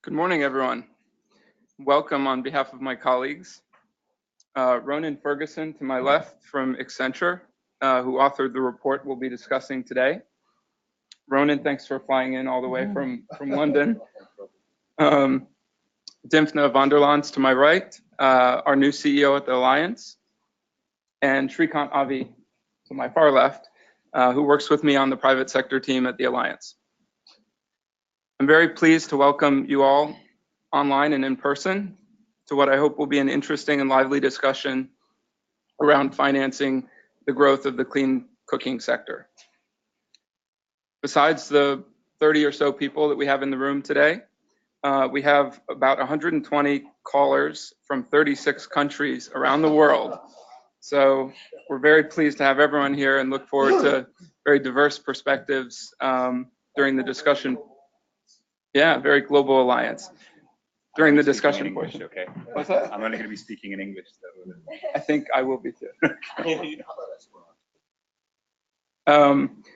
Good morning, everyone. Welcome on behalf of my colleagues. Ronan Ferguson to my left from Accenture, who authored the report we'll be discussing today. Ronan, thanks for flying in all the way from London. Dimfna van der Lans to my right, our new CEO at the Alliance, and Shrikant Avi to my far left, who works with me on the private sector team at the Alliance. I'm very pleased to welcome you all online and in person to what I hope will be an interesting and lively discussion around financing the growth of the clean cooking sector. Besides the 30 or so people that we have in the room today, we have about 120 callers from 36 countries around the world. So we're very pleased to have everyone here and look forward to very diverse perspectives during the discussion. Yeah, very global alliance. During the discussion portion. Okay. What's that? I'm only going to be speaking in English. So. I think I will be too.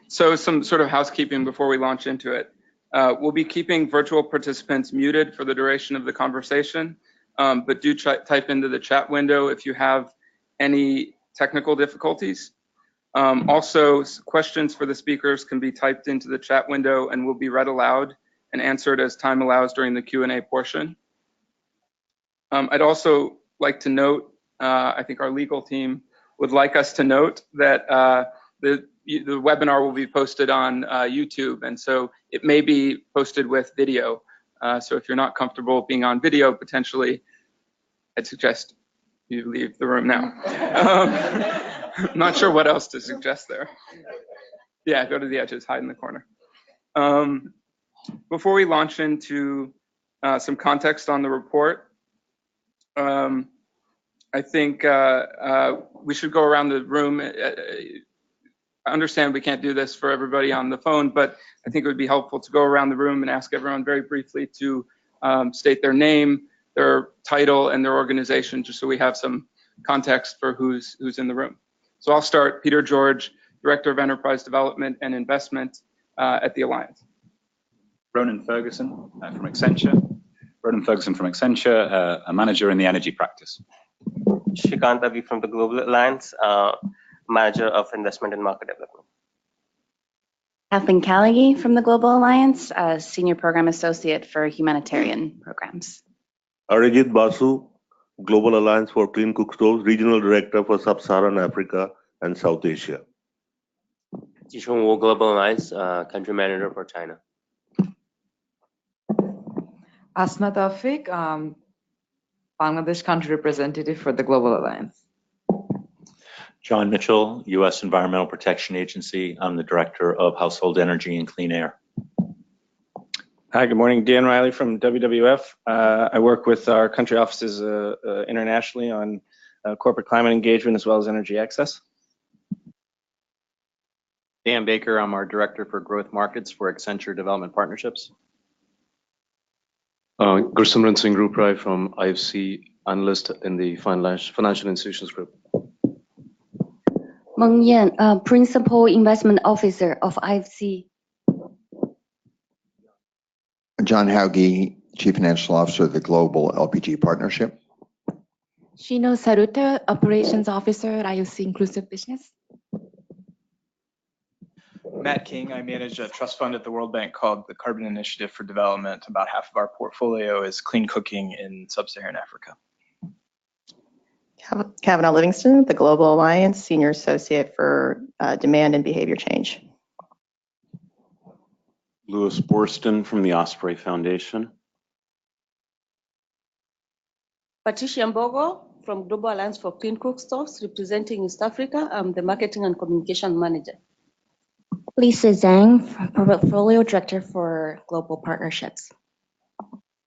So some sort of housekeeping before we launch into it. We'll be keeping virtual participants muted for the duration of the conversation, but do type into the chat window if you have any technical difficulties. Also, questions for the speakers can be typed into the chat window and will be read aloud and answered as time allows during the Q&A portion. I'd also like to note, I think our legal team would like us to note that the webinar will be posted on YouTube, and so it may be posted with video. So if you're not comfortable being on video, potentially, I'd suggest you leave the room now. I'm not sure what else to suggest there. Yeah, go to the edges, hide in the corner. Before we launch into some context on the report, I think we should go around the room. I understand we can't do this for everybody on the phone, but I think it would be helpful to go around the room and ask everyone very briefly to state their name, their title, and their organization, just so we have some context for who's in the room. So I'll start. Peter George, Director of Enterprise Development and Investment at the Alliance. Ronan Ferguson from Accenture. Ronan Ferguson from Accenture, a manager in the energy practice. Shrikant Avi from the Global Alliance, Manager of Investment and Market Development. Kathleen Callaghy from the Global Alliance, Senior Program Associate for Humanitarian Programs. Arijit Basu, Global Alliance for Clean Cookstoves, Regional Director for Sub-Saharan Africa and South Asia. Jishun Wu, Global Alliance, Country Manager for China. Asma Tawfiq, Bangladesh Country Representative for the Global Alliance. John Mitchell, U.S. Environmental Protection Agency. I'm the Director of Household Energy and Clean Air. Hi, good morning. Dan Riley from WWF. I work with our country offices internationally on corporate climate engagement as well as energy access. Dan Baker, I'm our Director for Growth Markets for Accenture Development Partnerships. Gursimran Singh Ruprai from IFC, Analyst in the Financial Institutions Group. Meng Yan, Principal Investment Officer of IFC. John Hauge, Chief Financial Officer of the Global LPG Partnership. Shino Saruta, Operations Officer at IOC Inclusive Business. Matt King, I manage a trust fund at the World Bank called the Carbon Initiative for Development. About half of our portfolio is clean cooking in sub-Saharan Africa. Kavanaugh Livingston, the Global Alliance, Senior Associate for Demand and Behavior Change. Louis Borston from the Osprey Foundation. Patricia Mbogo from Global Alliance for Clean Cookstoves, representing East Africa. I'm the Marketing and Communication Manager. Lisa Zhang, Portfolio Director for Global Partnerships.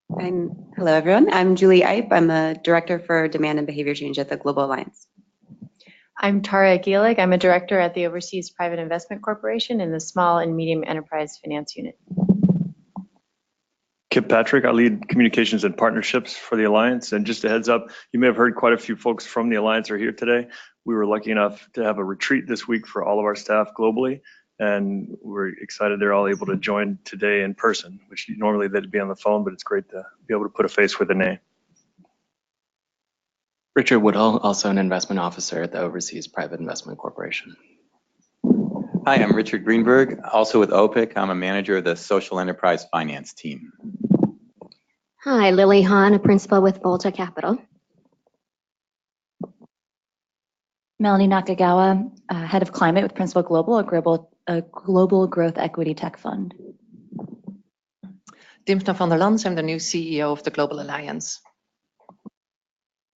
And hello, everyone. I'm Julie Ipe. I'm a Director for Demand and Behavior Change at the Global Alliance. I'm Tara Gielig. I'm a Director at the Overseas Private Investment Corporation in the Small and Medium Enterprise Finance Unit. Kip Patrick. I lead communications and partnerships for the Alliance. And just a heads up, you may have heard quite a few folks from the Alliance are here today. We were lucky enough to have a retreat this week for all of our staff globally. And we're excited they're all able to join today in person, which normally they'd be on the phone, but it's great to be able to put a face with a name. Richard Woodhull, also an investment officer at the Overseas Private Investment Corporation. Hi, I'm Richard Greenberg, also with OPIC. I'm a manager of the Social Enterprise Finance team. Hi, Lily Hahn, a principal with Volta Capital. Melanie Nakagawa, head of climate with Principal Global, a global growth equity tech fund. Dimsna van der Lans, I'm the new CEO of the Global Alliance.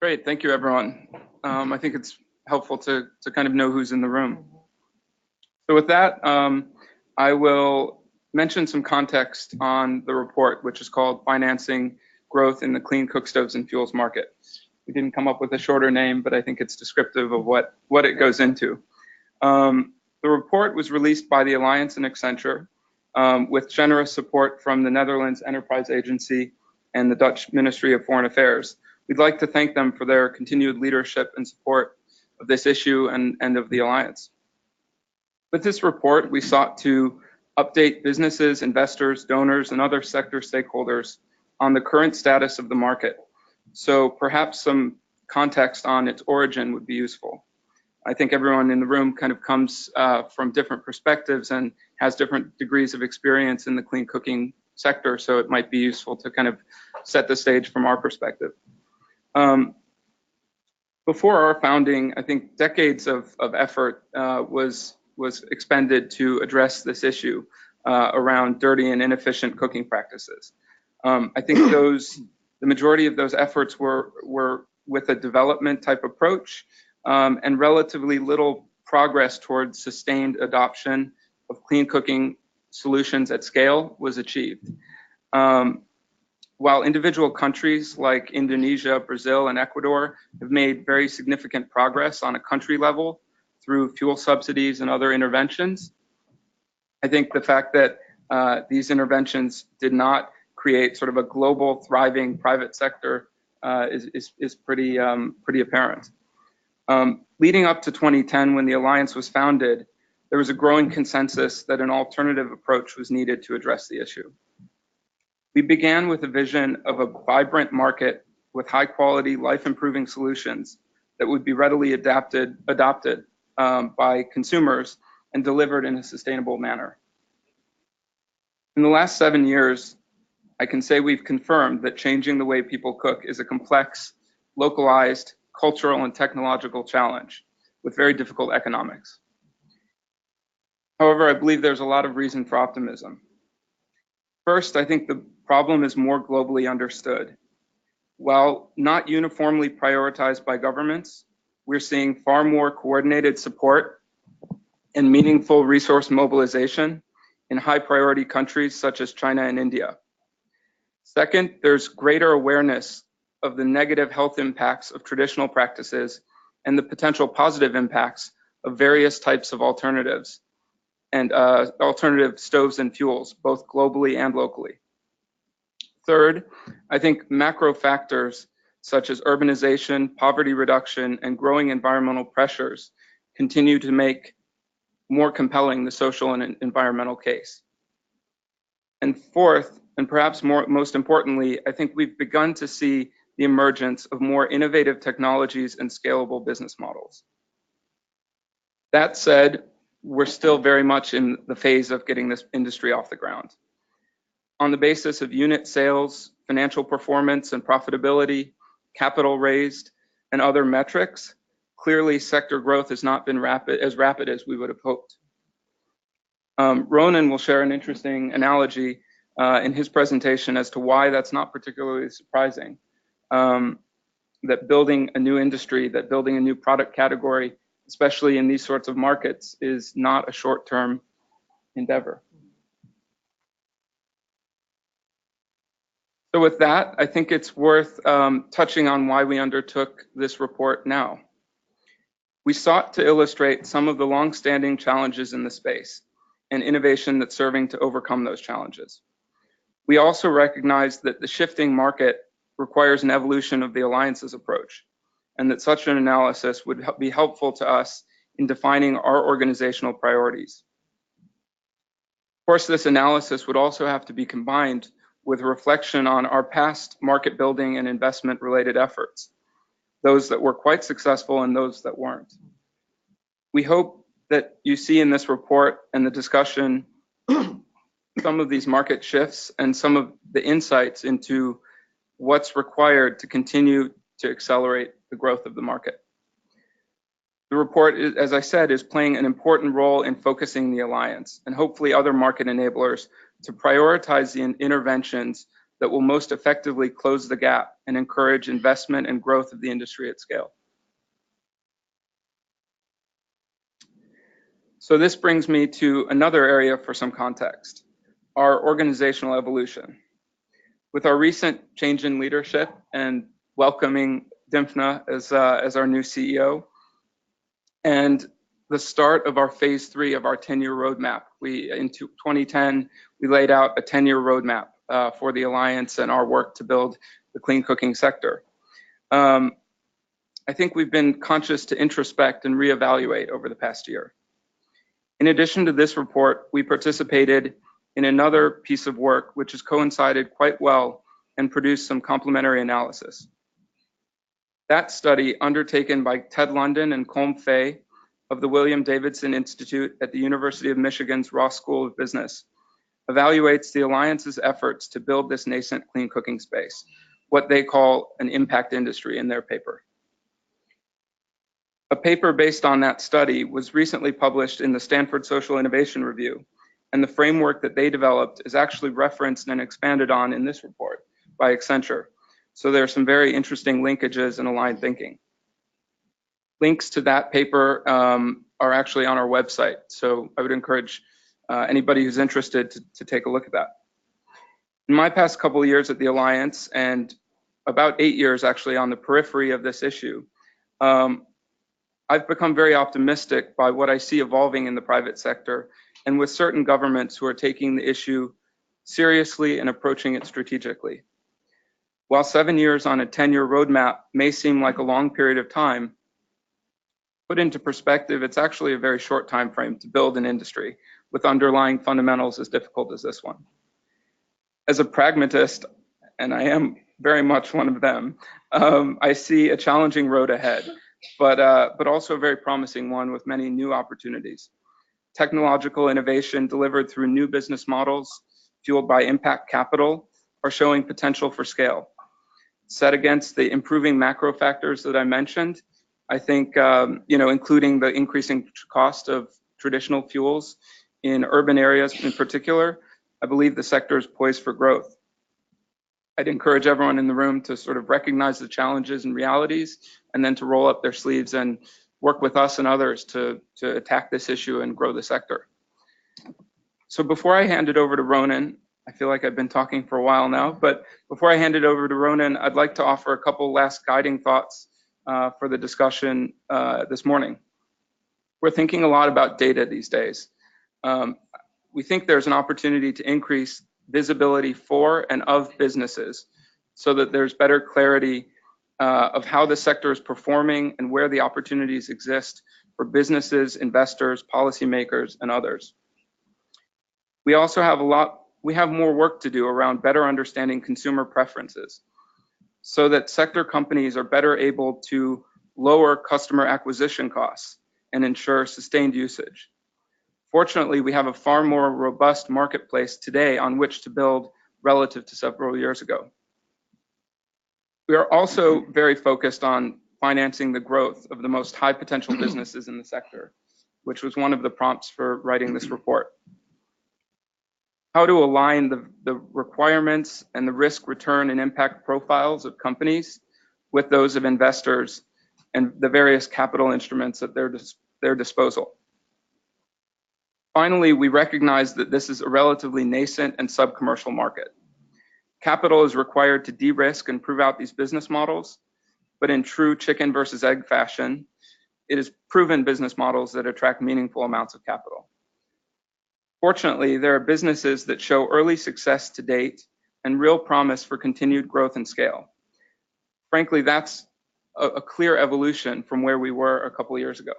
Great, thank you, everyone. I think it's helpful to kind of know who's in the room. So with that, I will mention some context on the report, which is called Financing Growth in the Clean Cookstoves and Fuels Market. We didn't come up with a shorter name, but I think it's descriptive of what it goes into. The report was released by the Alliance and Accenture with generous support from the Netherlands Enterprise Agency and the Dutch Ministry of Foreign Affairs. We'd like to thank them for their continued leadership and support of this issue and of the Alliance. With this report, we sought to update businesses, investors, donors, and other sector stakeholders on the current status of the market. So perhaps some context on its origin would be useful. I think everyone in the room kind of comes from different perspectives and has different degrees of experience in the clean cooking sector, so it might be useful to kind of set the stage from our perspective. Before our founding, I think decades of effort was expended to address this issue around dirty and inefficient cooking practices. I think the majority of those efforts were with a development type approach and relatively little progress towards sustained adoption of clean cooking solutions at scale was achieved. While individual countries like Indonesia, Brazil, and Ecuador have made very significant progress on a country level through fuel subsidies and other interventions, I think the fact that these interventions did not create sort of a global thriving private sector is pretty apparent. Leading up to 2010, when the Alliance was founded, there was a growing consensus that an alternative approach was needed to address the issue. We began with a vision of a vibrant market with high quality, life-improving solutions that would be readily adopted by consumers and delivered in a sustainable manner. In the last 7 years, I can say we've confirmed that changing the way people cook is a complex, localized, cultural, and technological challenge with very difficult economics. However, I believe there's a lot of reason for optimism. First, I think the problem is more globally understood. While not uniformly prioritized by governments, we're seeing far more coordinated support and meaningful resource mobilization in high priority countries such as China and India. Second, there's greater awareness of the negative health impacts of traditional practices and the potential positive impacts of various types of alternatives and alternative stoves and fuels, both globally and locally. Third, I think macro factors such as urbanization, poverty reduction, and growing environmental pressures continue to make more compelling the social and environmental case. And fourth, and perhaps most importantly, I think we've begun to see the emergence of more innovative technologies and scalable business models. That said, we're still very much in the phase of getting this industry off the ground. On the basis of unit sales, financial performance and profitability, capital raised, and other metrics, clearly sector growth has not been as rapid as we would have hoped. Ronan will share an interesting analogy in his presentation as to why that's not particularly surprising. That building a new industry, that building a new product category, especially in these sorts of markets, is not a short-term endeavor. So with that, I think it's worth touching on why we undertook this report now. We sought to illustrate some of the long-standing challenges in the space and innovation that's serving to overcome those challenges. We also recognize that the shifting market requires an evolution of the alliance's approach, and that such an analysis would be helpful to us in defining our organizational priorities. Of course, this analysis would also have to be combined with reflection on our past market building and investment related efforts, those that were quite successful and those that weren't. We hope that you see in this report and the discussion some of these market shifts and some of the insights into what's required to continue to accelerate the growth of the market. The report, as I said, is playing an important role in focusing the alliance and hopefully other market enablers to prioritize the interventions that will most effectively close the gap and encourage investment and growth of the industry at scale. So this brings me to another area for some context, our organizational evolution. With our recent change in leadership and welcoming Dimfna as our new CEO, and the start of our phase 3 of our 10-year roadmap. In 2010, we laid out a 10-year roadmap for the Alliance and our work to build the clean cooking sector. I think we've been conscious to introspect and reevaluate over the past year. In addition to this report, we participated in another piece of work which has coincided quite well and produced some complementary analysis. That study, undertaken by Ted London and Colm Fay of the William Davidson Institute at the University of Michigan's Ross School of Business, evaluates the Alliance's efforts to build this nascent clean cooking space, what they call an impact industry in their paper. A paper based on that study was recently published in the Stanford Social Innovation Review, and the framework that they developed is actually referenced and expanded on in this report by Accenture. So there are some very interesting linkages and aligned thinking. Links to that paper are actually on our website, so I would encourage anybody who's interested to take a look at that. In my past couple of years at the Alliance, and about 8 years actually on the periphery of this issue, I've become very optimistic by what I see evolving in the private sector and with certain governments who are taking the issue seriously and approaching it strategically. While 7 years on a 10-year roadmap may seem like a long period of time, put into perspective, it's actually a very short time frame to build an industry with underlying fundamentals as difficult as this one. As a pragmatist, and I am very much one of them, I see a challenging road ahead, but also a very promising one with many new opportunities. Technological innovation delivered through new business models fueled by impact capital are showing potential for scale. Set against the improving macro factors that I mentioned, I think, including the increasing cost of traditional fuels in urban areas in particular, I believe the sector is poised for growth. I'd encourage everyone in the room to sort of recognize the challenges and realities, and then to roll up their sleeves and work with us and others to attack this issue and grow the sector. So before I hand it over to Ronan, I feel like I've been talking for a while now, but before I hand it over to Ronan, I'd like to offer a couple last guiding thoughts for the discussion this morning. We're thinking a lot about data these days. We think there's an opportunity to increase visibility for and of businesses so that there's better clarity of how the sector is performing and where the opportunities exist for businesses, investors, policymakers, and others. We also have more work to do around better understanding consumer preferences so that sector companies are better able to lower customer acquisition costs and ensure sustained usage. Fortunately, we have a far more robust marketplace today on which to build relative to several years ago. We are also very focused on financing the growth of the most high potential businesses in the sector, which was one of the prompts for writing this report. How to align the requirements and the risk, return, and impact profiles of companies with those of investors and the various capital instruments at their disposal. Finally, we recognize that this is a relatively nascent and sub-commercial market. Capital is required to de-risk and prove out these business models, but in true chicken versus egg fashion, it is proven business models that attract meaningful amounts of capital. Fortunately, there are businesses that show early success to date and real promise for continued growth and scale. Frankly, that's a clear evolution from where we were a couple of years ago.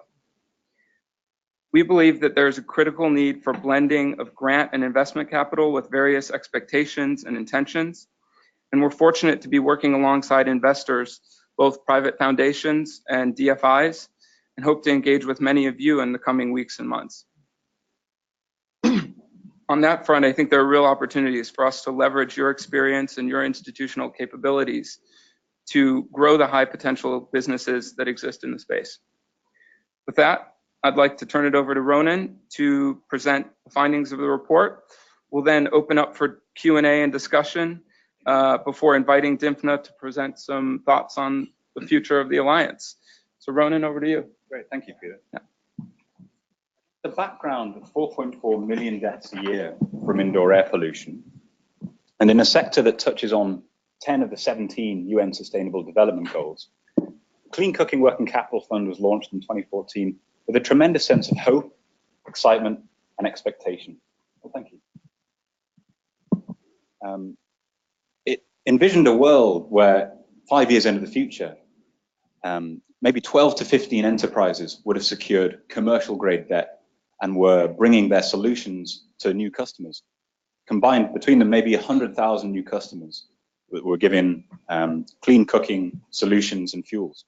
We believe that there's a critical need for blending of grant and investment capital with various expectations and intentions. And we're fortunate to be working alongside investors, both private foundations and DFIs, and hope to engage with many of you in the coming weeks and months. On that front, I think there are real opportunities for us to leverage your experience and your institutional capabilities to grow the high potential businesses that exist in the space. With that, I'd like to turn it over to Ronan to present the findings of the report. We'll then open up for Q&A and discussion before inviting Dimphna to present some thoughts on the future of the Alliance. So Ronan, over to you. Great, thank you, Peter. Yeah. The background of 4.4 million deaths a year from indoor air pollution, and in a sector that touches on 10 of the 17 UN Sustainable Development Goals, the Clean Cooking Working Capital Fund was launched in 2014 with a tremendous sense of hope, excitement, and expectation. Well, thank you. It envisioned a world where 5 years into the future, maybe 12 to 15 enterprises would have secured commercial grade debt and were bringing their solutions to new customers. Combined between them, maybe 100,000 new customers that were given clean cooking solutions and fuels.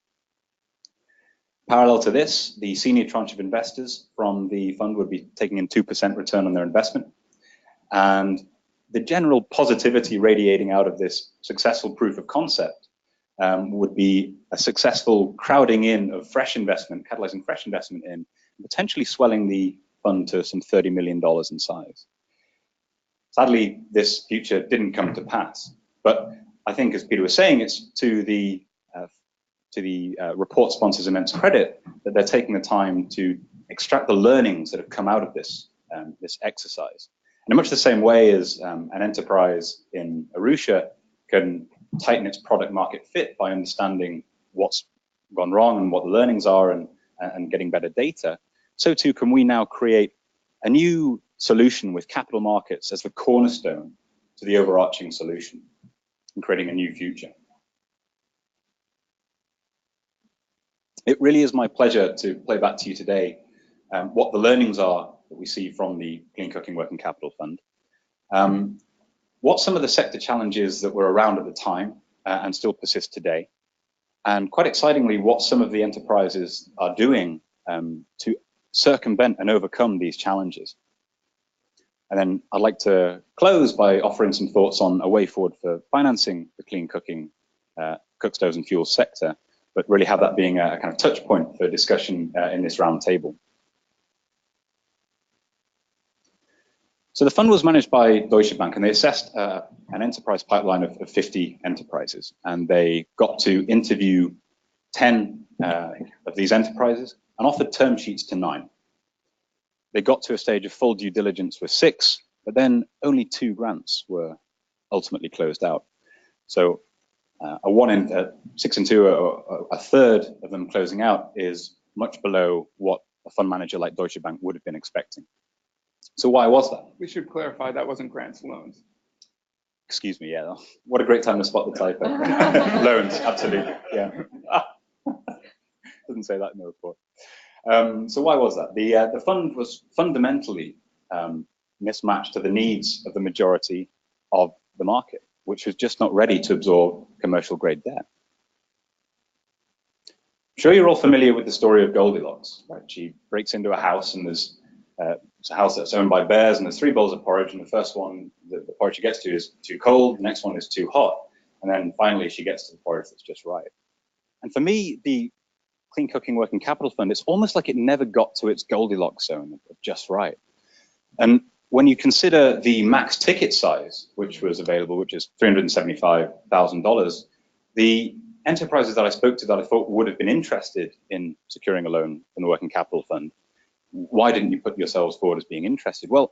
Parallel to this, the senior tranche of investors from the fund would be taking in 2% return on their investment. And the general positivity radiating out of this successful proof of concept would be a successful crowding in of fresh investment, catalyzing fresh investment in, potentially swelling the fund to some $30 million in size. Sadly, this future didn't come to pass. But I think, as Peter was saying, it's to the report sponsors immense credit that they're taking the time to extract the learnings that have come out of this, this exercise. And in much the same way as an enterprise in Arusha can tighten its product market fit by understanding what's gone wrong and what the learnings are and getting better data, so too can we now create a new solution with capital markets as the cornerstone to the overarching solution and creating a new future. It really is my pleasure to play back to you today what the learnings are that we see from the Clean Cooking Working Capital Fund, what some of the sector challenges that were around at the time and still persist today, and quite excitingly, what some of the enterprises are doing to circumvent and overcome these challenges. And then I'd like to close by offering some thoughts on a way forward for financing the clean cooking, cookstoves and fuels sector, but really have that being a kind of touch point for discussion in this round table. So the fund was managed by Deutsche Bank, and they assessed an enterprise pipeline of 50 enterprises, and they got to interview 10 of these enterprises and offered term sheets to 9. They got to a stage of full due diligence with 6, but then only 2 grants were ultimately closed out. So a 1 in 6 and 2, a third of them closing out is much below what a fund manager like Deutsche Bank would have been expecting. So why was that? We should clarify that wasn't grants, loans. Excuse me, yeah. What a great time to spot the typo. Loans, absolutely, yeah. Doesn't say that in the report. So why was that? The fund was fundamentally mismatched to the needs of the majority of the market, which was just not ready to absorb commercial grade debt. I'm sure you're all familiar with the story of Goldilocks, right? She breaks into a house and there's it's a house that's owned by bears, and there's 3 bowls of porridge, and the first one, the porridge she gets to is too cold, the next one is too hot, and then finally she gets to the porridge that's just right. And for me, the Clean Cooking Working Capital Fund, it's almost like it never got to its Goldilocks zone of just right. And when you consider the max ticket size, which was available, which is $375,000, the enterprises that I spoke to that I thought would have been interested in securing a loan from the Working Capital Fund, why didn't you put yourselves forward as being interested? Well,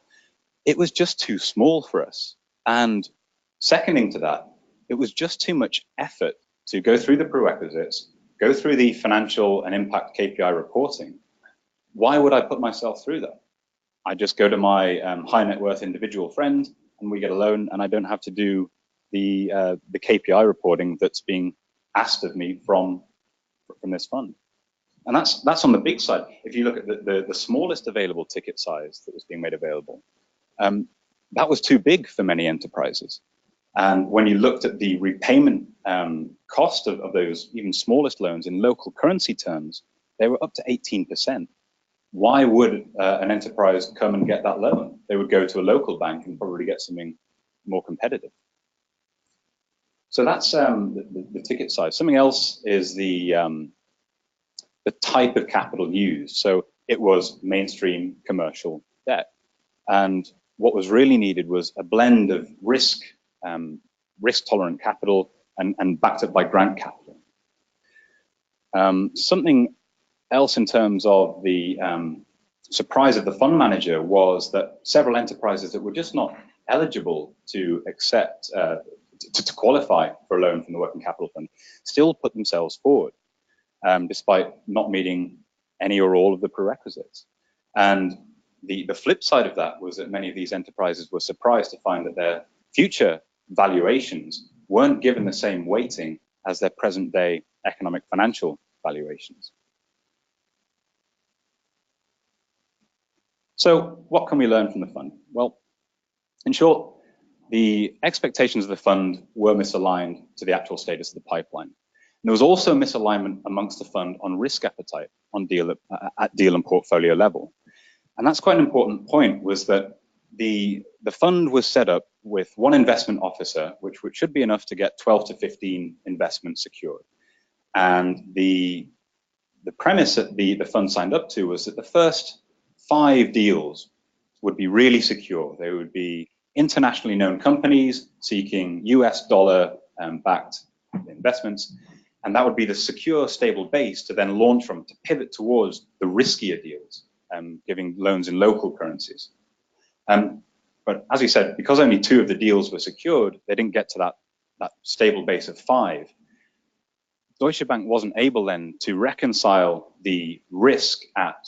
it was just too small for us. And seconding to that, it was just too much effort to go through the prerequisites, go through the financial and impact KPI reporting. Why would I put myself through that? I just go to my high net worth individual friend and we get a loan, and I don't have to do the KPI reporting that's being asked of me from this fund. And that's on the big side. If you look at the smallest available ticket size that was being made available, that was too big for many enterprises. And when you looked at the repayment cost of those even smallest loans in local currency terms, they were up to 18%. Why would an enterprise come and get that loan? They would go to a local bank and probably get something more competitive. So that's the ticket size. Something else is the type of capital used. So it was mainstream commercial debt. And what was really needed was a blend of risk-tolerant capital and backed up by grant capital. Something else in terms of the surprise of the fund manager was that several enterprises that were just not eligible to accept, to qualify for a loan from the Working Capital Fund still put themselves forward, despite not meeting any or all of the prerequisites. And the flip side of that was that many of these enterprises were surprised to find that their future valuations weren't given the same weighting as their present day economic financial valuations. So what can we learn from the fund? Well, in short, the expectations of the fund were misaligned to the actual status of the pipeline. And there was also misalignment amongst the fund on risk appetite at deal and portfolio level. And that's quite an important point, was that the fund was set up with one investment officer, which should be enough to get 12 to 15 investments secured. And the premise that the fund signed up to was that the first 5 deals would be really secure. They would be internationally known companies seeking US dollar backed investments. And that would be the secure, stable base to then launch from, to pivot towards the riskier deals, giving loans in local currencies. But as we said, because only 2 of the deals were secured, they didn't get to that stable base of 5. Deutsche Bank wasn't able then to reconcile the risk at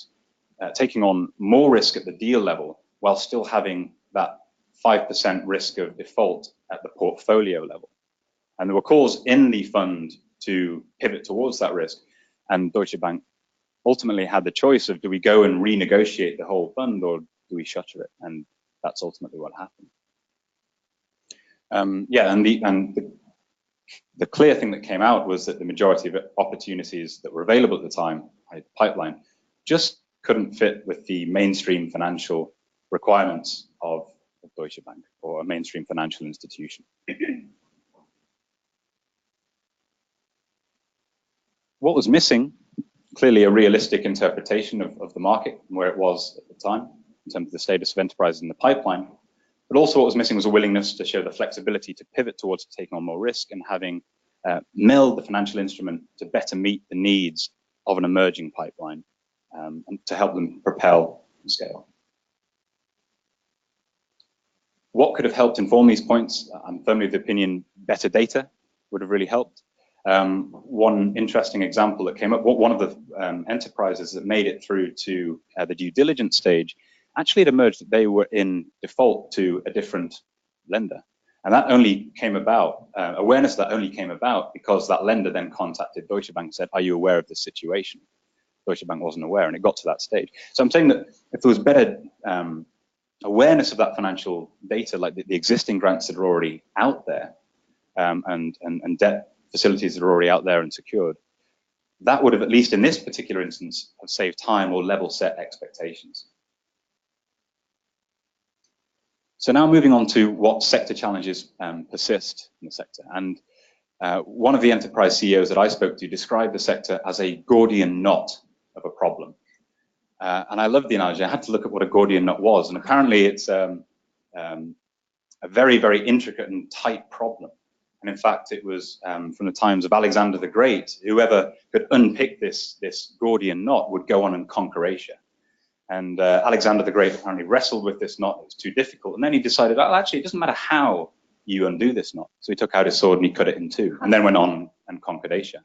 taking on more risk at the deal level while still having that 5% risk of default at the portfolio level. And there were calls in the fund to pivot towards that risk. And Deutsche Bank ultimately had the choice of, do we go and renegotiate the whole fund or do we shutter it? And that's ultimately what happened. The clear thing that came out was that the majority of opportunities that were available at the time, pipeline, just couldn't fit with the mainstream financial requirements of Deutsche Bank or a mainstream financial institution. What was missing? Clearly a realistic interpretation of the market and where it was at the time in terms of the status of enterprises in the pipeline. But also what was missing was a willingness to show the flexibility to pivot towards taking on more risk and having meld the financial instrument to better meet the needs of an emerging pipeline and to help them propel and scale. What could have helped inform these points? I'm firmly of the opinion better data would have really helped. One interesting example that came up, one of the enterprises that made it through to the due diligence stage, actually it emerged that they were in default to a different lender. And that only came about, awareness that only came about because that lender then contacted Deutsche Bank and said, are you aware of this situation? Deutsche Bank wasn't aware, and it got to that stage. So I'm saying that if there was better awareness of that financial data, like the existing grants that are already out there and debt facilities that are already out there and secured, that would have, at least in this particular instance, have saved time or level set expectations. So now moving on to what sector challenges persist in the sector. And one of the enterprise CEOs that I spoke to described the sector as a Gordian knot of a problem. And I love the analogy. I had to look at what a Gordian knot was. And apparently it's a very, very intricate and tight problem. And in fact, it was from the times of Alexander the Great, whoever could unpick this Gordian knot would go on and conquer Asia. And Alexander the Great apparently wrestled with this knot. It was too difficult. And then he decided, oh, actually, it doesn't matter how you undo this knot. So he took out his sword and he cut it in 2 and then went on and conquered Asia.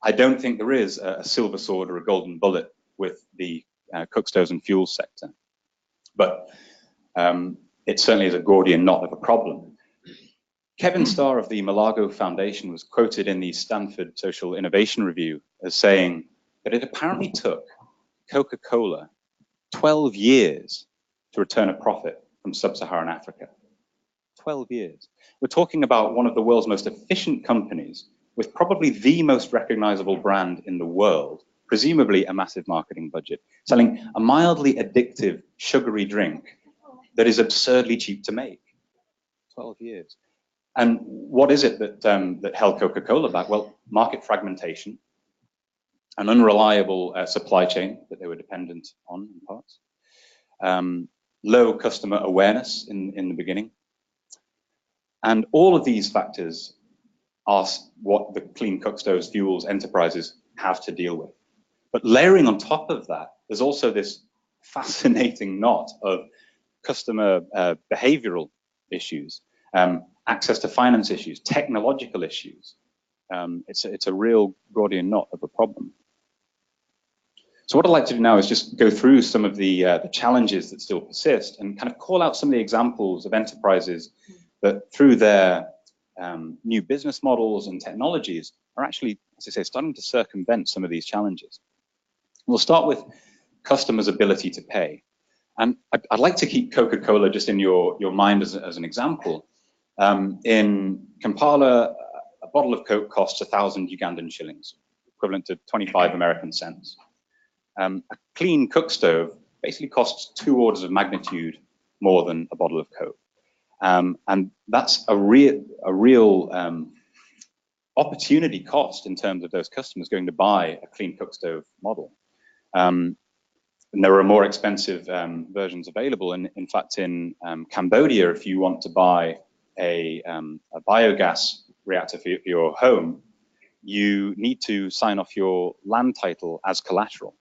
I don't think there is a silver sword or a golden bullet with the Cookstoves and fuels sector. But it certainly is a Gordian knot of a problem. Kevin Starr of the Malago Foundation was quoted in the Stanford Social Innovation Review as saying that it apparently took Coca-Cola 12 years to return a profit from sub-Saharan Africa. 12 years. We're talking about one of the world's most efficient companies with probably the most recognizable brand in the world, presumably a massive marketing budget, selling a mildly addictive, sugary drink that is absurdly cheap to make. 12 years. And what is it that held Coca-Cola back? Well, market fragmentation, an unreliable supply chain that they were dependent on in parts, low customer awareness in the beginning. And all of these factors are what the Clean Cookstoves Fuels enterprises have to deal with. But layering on top of that, there's also this fascinating knot of customer behavioral issues, access to finance issues, technological issues. It's a real Gordian knot of a problem. So what I'd like to do now is just go through some of the challenges that still persist and kind of call out some of the examples of enterprises that through their new business models and technologies are actually, as I say, starting to circumvent some of these challenges. We'll start with customers' ability to pay. And I'd like to keep Coca-Cola just in your mind as an example. In Kampala, a bottle of Coke costs 1,000 Ugandan shillings, equivalent to 25 American cents. A clean cook stove basically costs 2 orders of magnitude more than a bottle of Coke. And that's a real opportunity cost in terms of those customers going to buy a clean cook stove model. And there are more expensive versions available. And in fact, in Cambodia, if you want to buy a biogas reactor for your home, you need to sign off your land title as collateral.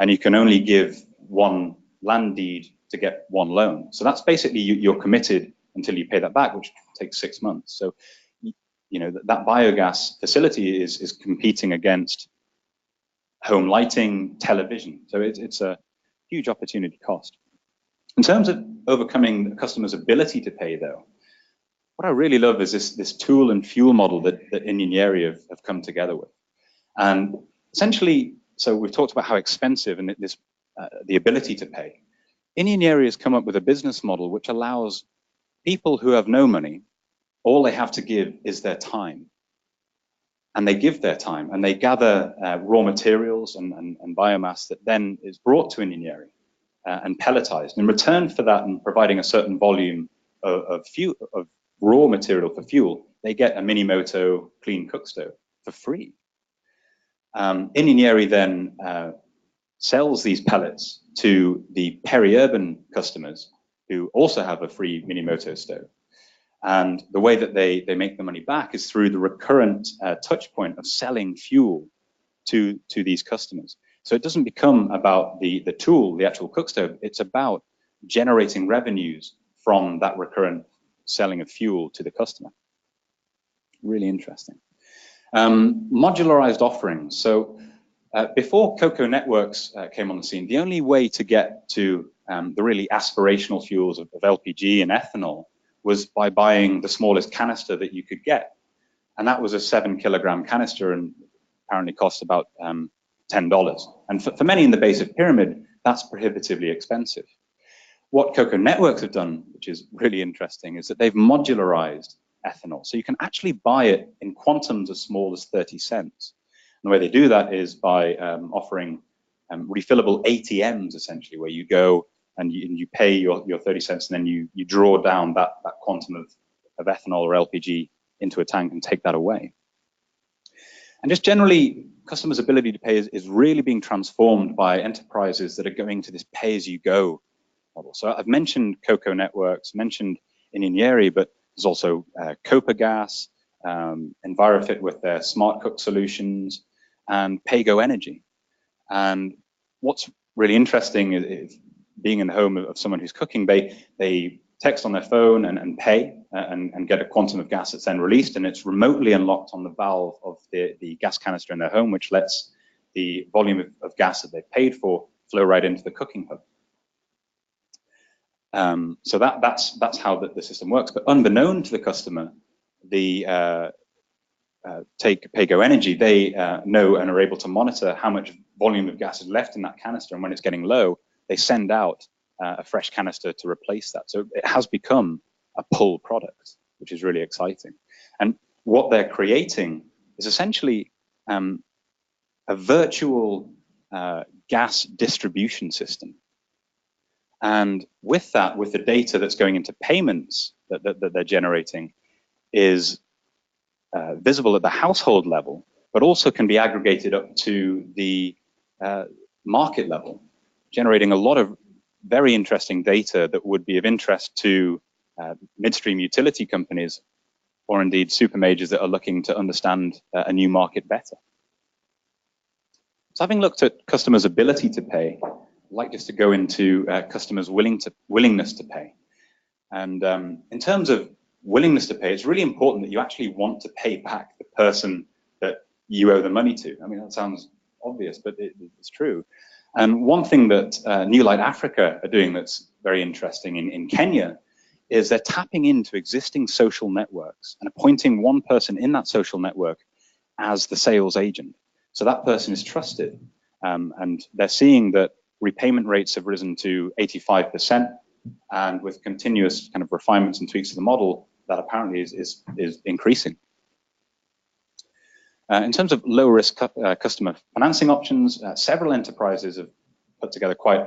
And you can only give one land deed to get one loan. So that's basically you're committed until you pay that back, which takes 6 months. So, you know, that biogas facility is competing against home lighting, television. So it's a huge opportunity cost. In terms of overcoming the customer's ability to pay, though, what I really love is this tool and fuel model that Inyeri have come together with. And essentially, so we've talked about how expensive and the ability to pay. Inyeri has come up with a business model which allows people who have no money, all they have to give is their time. And they give their time and they gather raw materials and biomass that then is brought to Inyeri and pelletized. In return for that and providing a certain volume of raw material for fuel, they get a Minimoto clean cook stove for free. Inyeri then sells these pellets to the peri-urban customers who also have a free Minimoto stove. And the way that they make the money back is through the recurrent touch point of selling fuel to these customers. So it doesn't become about the tool, the actual cook stove, it's about generating revenues from that recurrent selling of fuel to the customer. Really interesting. Modularized offerings. So before Cocoa Networks came on the scene, the only way to get to the really aspirational fuels of LPG and ethanol was by buying the smallest canister that you could get. And that was a 7-kilogram canister and apparently cost about $10. And for many in the base of pyramid, that's prohibitively expensive. What Cocoa Networks have done, which is really interesting, is that they've modularized ethanol. So you can actually buy it in quantums as small as 30 cents. And the way they do that is by offering refillable ATMs, essentially, where you go and you pay your 30 cents and then you draw down that quantum of ethanol or LPG into a tank and take that away. And just generally, customers' ability to pay is really being transformed by enterprises that are going to this pay-as-you-go model. So I've mentioned Cocoa Networks, mentioned Inyeri, but there's also Copagas, Envirofit with their smart cook solutions, and Paygo Energy. And what's really interesting is being in the home of someone who's cooking, they text on their phone and pay and get a quantum of gas that's then released, and it's remotely unlocked on the valve of the gas canister in their home, which lets the volume of gas that they've paid for flow right into the cooking hub. So that's how the system works. But unbeknown to the customer, the take PayGo Energy, they know and are able to monitor how much volume of gas is left in that canister, and when it's getting low, they send out a fresh canister to replace that. So it has become a pull product, which is really exciting. And what they're creating is essentially a virtual gas distribution system. And with that, with the data that's going into payments that they're generating, is visible at the household level, but also can be aggregated up to the market level, generating a lot of very interesting data that would be of interest to midstream utility companies, or indeed super majors that are looking to understand a new market better. So having looked at customers' ability to pay, I'd like just to go into customers' willingness to pay. And in terms of willingness to pay, it's really important that you actually want to pay back the person that you owe the money to. I mean, that sounds obvious, but it's true. And one thing that New Light Africa are doing that's very interesting in Kenya is they're tapping into existing social networks and appointing one person in that social network as the sales agent. So that person is trusted, and they're seeing that repayment rates have risen to 85%, and with continuous kind of refinements and tweaks to the model, that apparently is increasing. In terms of low-risk customer financing options, several enterprises have put together quite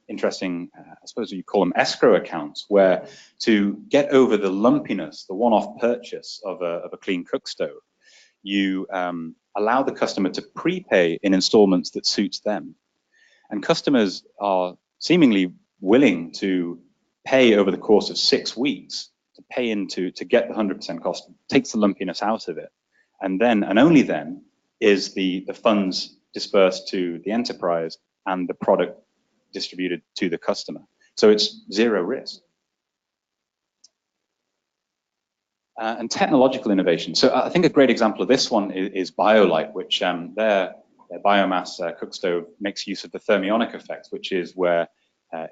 interesting, I suppose you call them escrow accounts, where to get over the lumpiness, the one-off purchase of a clean cook stove, you allow the customer to prepay in installments that suits them. And customers are seemingly willing to pay over the course of 6 weeks to pay into to get the 100% cost, takes the lumpiness out of it. And then, and only then, is the funds dispersed to the enterprise and the product distributed to the customer. So it's zero risk. And technological innovation. So I think a great example of this one is BioLite, which their biomass cook stove makes use of the thermionic effect, which is where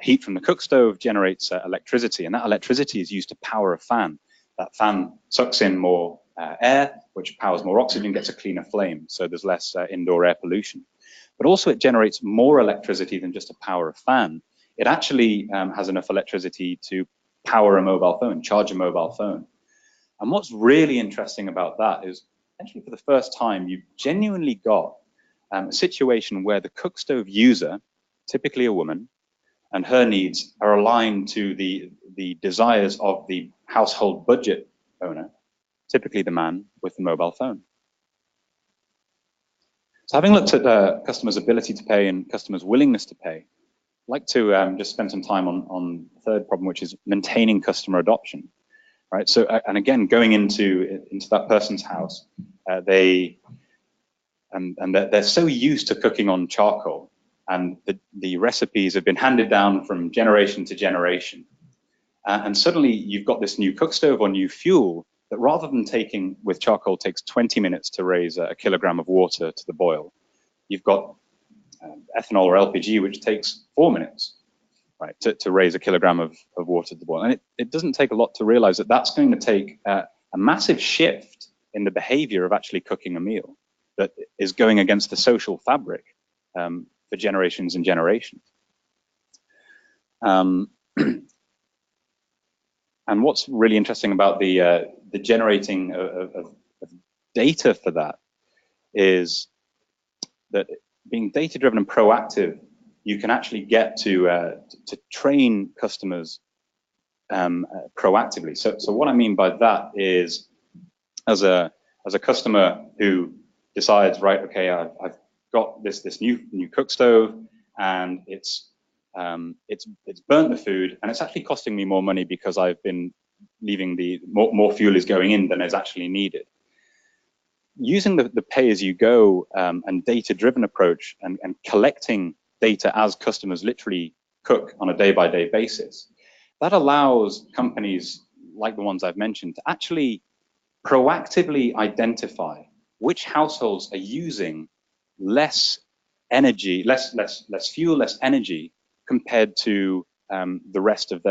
heat from the cook stove generates electricity, and that electricity is used to power a fan. That fan sucks in more air, which powers more oxygen, gets a cleaner flame, so there's less indoor air pollution. But also it generates more electricity than just to power a fan. It actually has enough electricity to power a mobile phone, charge a mobile phone. And what's really interesting about that is, actually for the first time, you've genuinely got a situation where the cook stove user, typically a woman, and her needs are aligned to the desires of the household budget owner, typically the man with the mobile phone. So having looked at customers' ability to pay and customers' willingness to pay, I'd like to just spend some time on the third problem, which is maintaining customer adoption. Right. So, and again, going into that person's house, they're so used to cooking on charcoal, and the recipes have been handed down from generation to generation. And suddenly you've got this new cook stove or new fuel that, rather than taking with charcoal takes 20 minutes to raise a kilogram of water to the boil, you've got ethanol or LPG, which takes 4 minutes. Right, to raise a kilogram of water to the boil. And it doesn't take a lot to realize that that's going to take a massive shift in the behavior of actually cooking a meal that is going against the social fabric for generations and generations. And what's really interesting about the generating of data for that is that being data-driven and proactive, you can actually get to train customers proactively. So what I mean by that is, as a customer who decides, right, okay, I've got this new cook stove, and it's burnt the food, and it's actually costing me more money because I've been leaving more fuel is going in than is actually needed. Using the pay-as-you-go and data-driven approach and collecting data as customers literally cook on a day-by-day basis, that allows companies like the ones I've mentioned to actually proactively identify which households are using less energy, less fuel, less energy compared to the rest of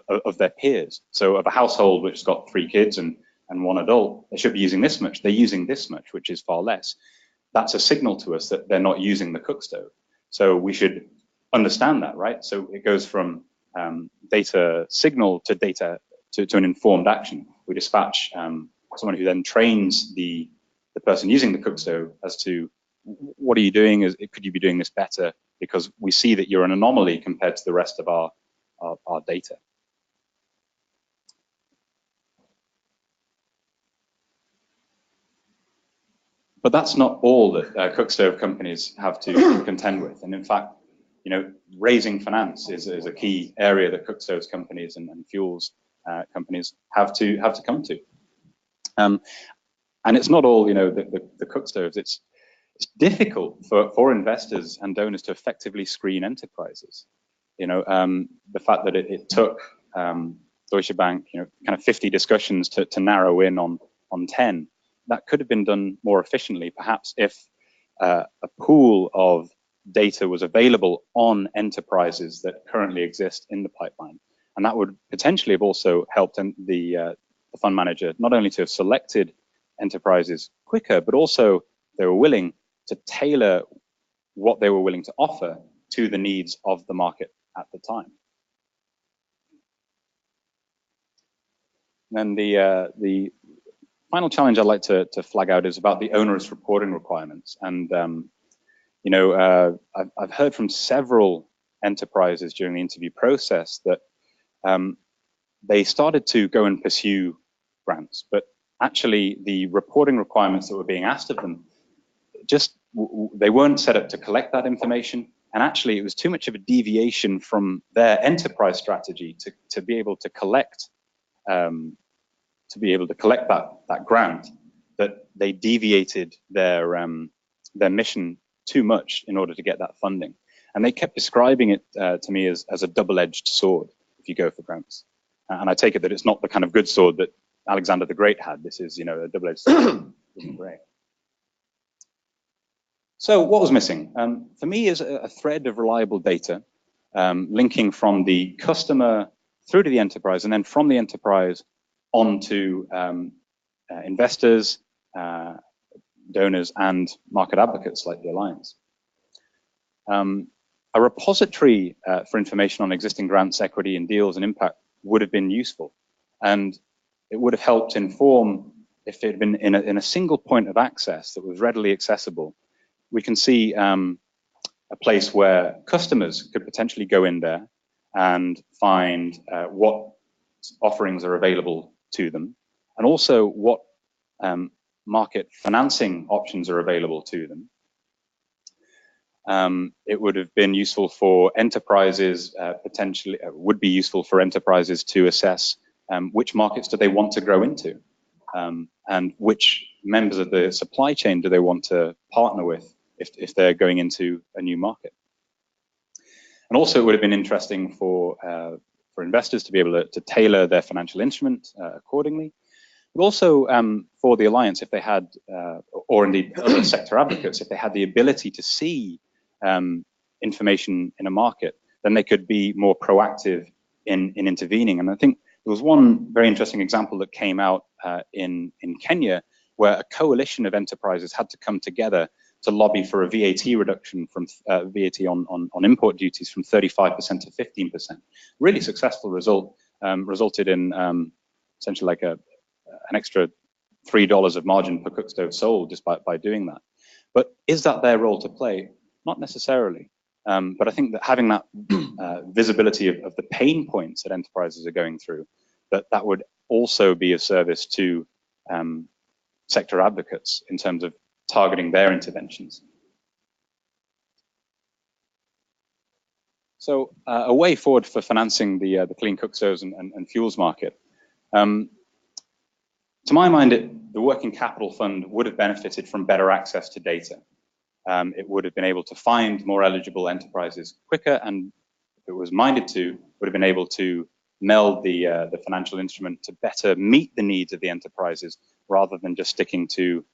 of their peers. So of a household which has got 3 kids and 1 adult, they should be using this much. They're using this much, which is far less. That's a signal to us that they're not using the cook stove. So we should understand that, right? So it goes from data signal to data to an informed action. We dispatch someone who then trains the person using the cook stove as to what are you doing? Could you be doing this better? Because we see that you're an anomaly compared to the rest of our data. But that's not all that cook stove companies have to contend with. And in fact, you know, raising finance is a key area that cook stoves companies and fuels companies have to come to. And it's not all, you know, the cook stoves. It's difficult for investors and donors to effectively screen enterprises. You know, the fact that it took Deutsche Bank, you know, kind of 50 discussions to narrow in on 10. That could have been done more efficiently, perhaps if a pool of data was available on enterprises that currently exist in the pipeline. And that would potentially have also helped the fund manager not only to have selected enterprises quicker, but also they were willing to tailor what they were willing to offer to the needs of the market at the time. And then the final challenge I'd like to flag out is about the onerous reporting requirements. And you know, I've heard from several enterprises during the interview process that they started to go and pursue grants, but actually the reporting requirements that were being asked of them, just they weren't set up to collect that information. And actually it was too much of a deviation from their enterprise strategy to be able to collect that grant, that they deviated their mission too much in order to get that funding. And they kept describing it to me as a double-edged sword if you go for grants. And I take it that it's not the kind of good sword that Alexander the Great had. This is, you know, a double-edged sword. Great. So what was missing? For me is a thread of reliable data linking from the customer through to the enterprise, and then from the enterprise on to investors, donors, and market advocates like the Alliance. A repository for information on existing grants, equity, and deals and impact would have been useful. And it would have helped inform, if it had been in a single point of access that was readily accessible. We can see a place where customers could potentially go in there and find what offerings are available to them, and also what market financing options are available to them. It would have been useful for enterprises, potentially would be useful for enterprises to assess which markets do they want to grow into, and which members of the supply chain do they want to partner with if they're going into a new market. And also it would have been interesting for investors to be able to tailor their financial instrument accordingly. But also for the Alliance, if they had, or indeed other sector advocates, if they had the ability to see information in a market, then they could be more proactive in intervening. And I think there was one very interesting example that came out in Kenya, where a coalition of enterprises had to come together to lobby for a VAT reduction from VAT on import duties from 35% to 15%. Really successful result, resulted in essentially like an extra $3 of margin per cook stove sold just by doing that. But is that their role to play? Not necessarily. But I think that having that visibility of the pain points that enterprises are going through, that would also be of service to sector advocates in terms of targeting their interventions. So a way forward for financing the clean cook stoves and fuels market. To my mind, the working capital fund would have benefited from better access to data. It would have been able to find more eligible enterprises quicker, and if it was minded to, would have been able to meld the financial instrument to better meet the needs of the enterprises rather than just sticking to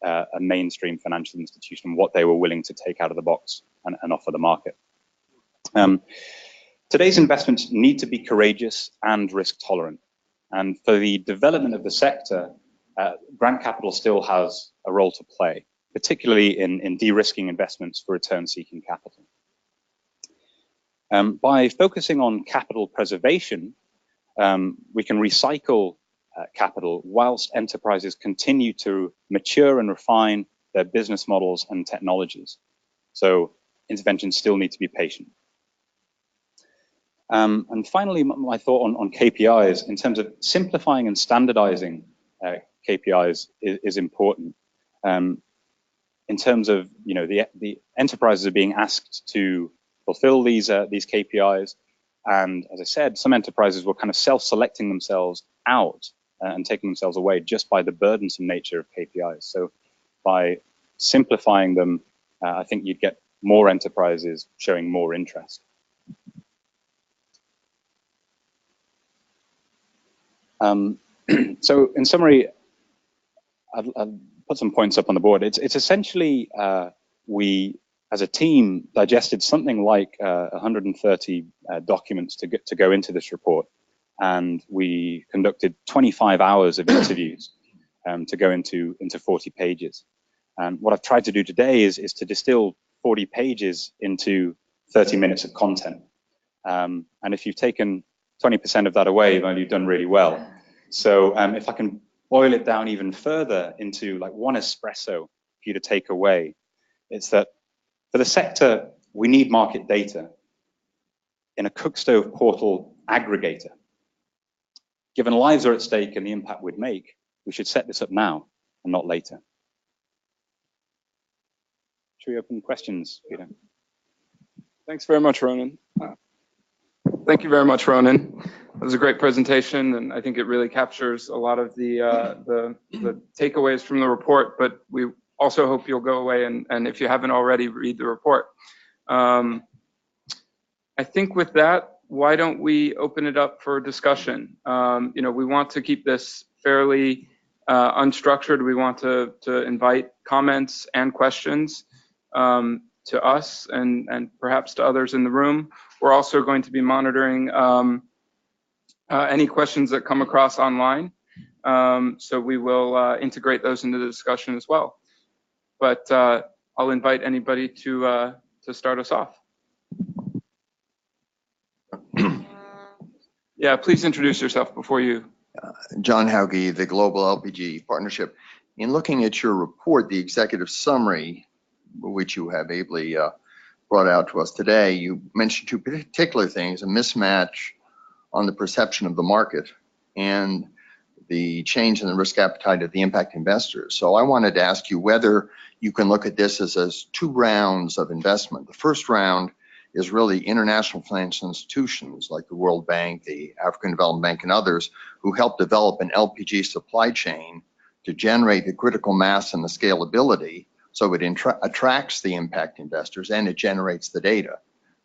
a mainstream financial institution, what they were willing to take out of the box and offer the market. Today's investments need to be courageous and risk tolerant. And for the development of the sector, grant capital still has a role to play, particularly in de-risking investments for return-seeking capital. By focusing on capital preservation, we can recycle capital whilst enterprises continue to mature and refine their business models and technologies. So interventions still need to be patient. And finally, my thought on KPIs in terms of simplifying and standardizing KPIs is important. In terms of, the enterprises are being asked to fulfill these KPIs. And as I said, some enterprises were kind of self-selecting themselves out and taking themselves away just by the burdensome nature of KPIs. So by simplifying them, I think you'd get more enterprises showing more interest. So in summary, I'll put some points up on the board. It's essentially, we as a team digested something like 130 documents to go into this report. And we conducted 25 hours of interviews to go into 40 pages. And what I've tried to do today is to distill 40 pages into 30 minutes of content. And if you've taken 20% of that away, then you've done really well. So if I can boil it down even further into like one espresso for you to take away, it's that for the sector, we need market data in a Cookstove portal aggregator. Given lives are at stake and the impact we'd make, we should set this up now and not later. Should we open questions, Peter? Thanks very much, Ronan. Thank you very much, Ronan. It was a great presentation, and I think it really captures a lot of the takeaways from the report, but we also hope you'll go away and if you haven't already, read the report. I think with that, why don't we open it up for discussion? We want to keep this fairly unstructured. We want to invite comments and questions to us and perhaps to others in the room. We're also going to be monitoring any questions that come across online. So we will integrate those into the discussion as well. But I'll invite anybody to start us off. Yeah, please introduce yourself before you. John Hauge, the Global LPG Partnership. In looking at your report, the executive summary, which you have ably brought out to us today, you mentioned two particular things: a mismatch on the perception of the market and the change in the risk appetite of the impact investors. So I wanted to ask you whether you can look at this as two rounds of investment. The first round is really international financial institutions like the World Bank, the African Development Bank, and others who help develop an LPG supply chain to generate the critical mass and the scalability, so it attracts the impact investors and it generates the data.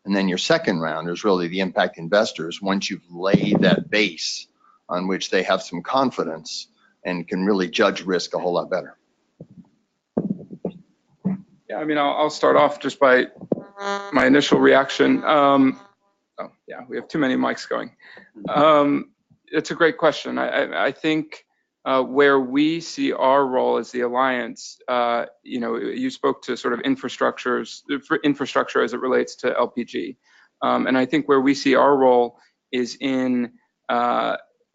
And then your second round is really the impact investors once you've laid that base on which they have some confidence and can really judge risk a whole lot better. Yeah, I mean, I'll start off just by my initial reaction. Oh, yeah, we have too many mics going. It's a great question. I think where we see our role as the Alliance, you spoke to sort of infrastructure as it relates to LPG. And I think where we see our role is in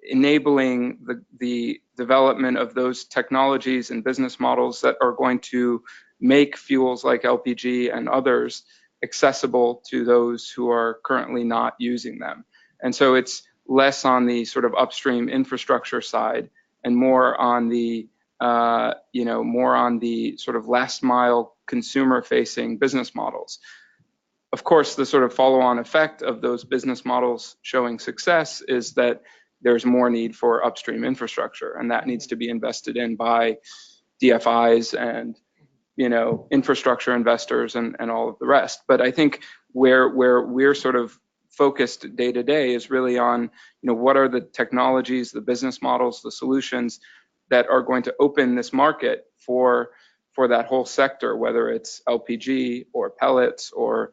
enabling the development of those technologies and business models that are going to make fuels like LPG and others accessible to those who are currently not using them. And so it's less on the sort of upstream infrastructure side and more on the sort of last mile consumer facing business models. Of course, the sort of follow-on effect of those business models showing success is that there's more need for upstream infrastructure, and that needs to be invested in by DFIs and infrastructure investors and all of the rest. But I think where we're sort of focused day to day is really on what are the technologies, the business models, the solutions that are going to open this market for that whole sector, whether it's LPG or pellets or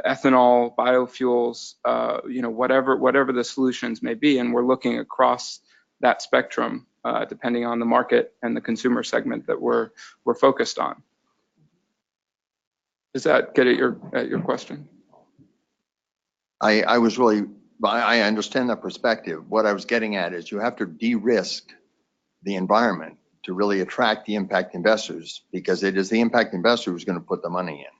ethanol, biofuels, whatever the solutions may be, and we're looking across that spectrum depending on the market and the consumer segment that we're focused on. Does that get at your question? I understand that perspective. What I was getting at is you have to de-risk the environment to really attract the impact investors, because it is the impact investor who's going to put the money in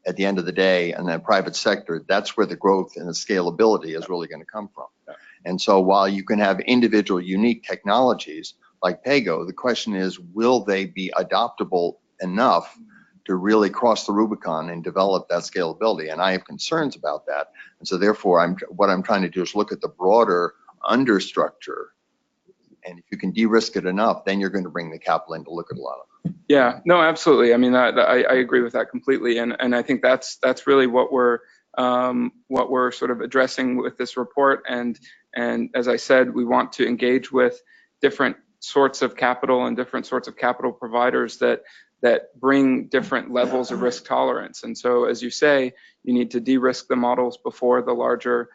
at the end of the day. And then private sector, that's where the growth and the scalability is really going to come from. Yeah. And so while you can have individual unique technologies like Pago, the question is, will they be adoptable enough to really cross the Rubicon and develop that scalability? And I have concerns about that. And so therefore, what I'm trying to do is look at the broader understructure. And if you can de-risk it enough, then you're going to bring the capital in to look at a lot of it. Yeah, no, absolutely. I mean, I agree with that completely. And I think that's really what we're sort of addressing with this report. And as I said, we want to engage with different sorts of capital and different sorts of capital providers that bring different levels of risk tolerance. And so, as you say, you need to de-risk the models before the larger,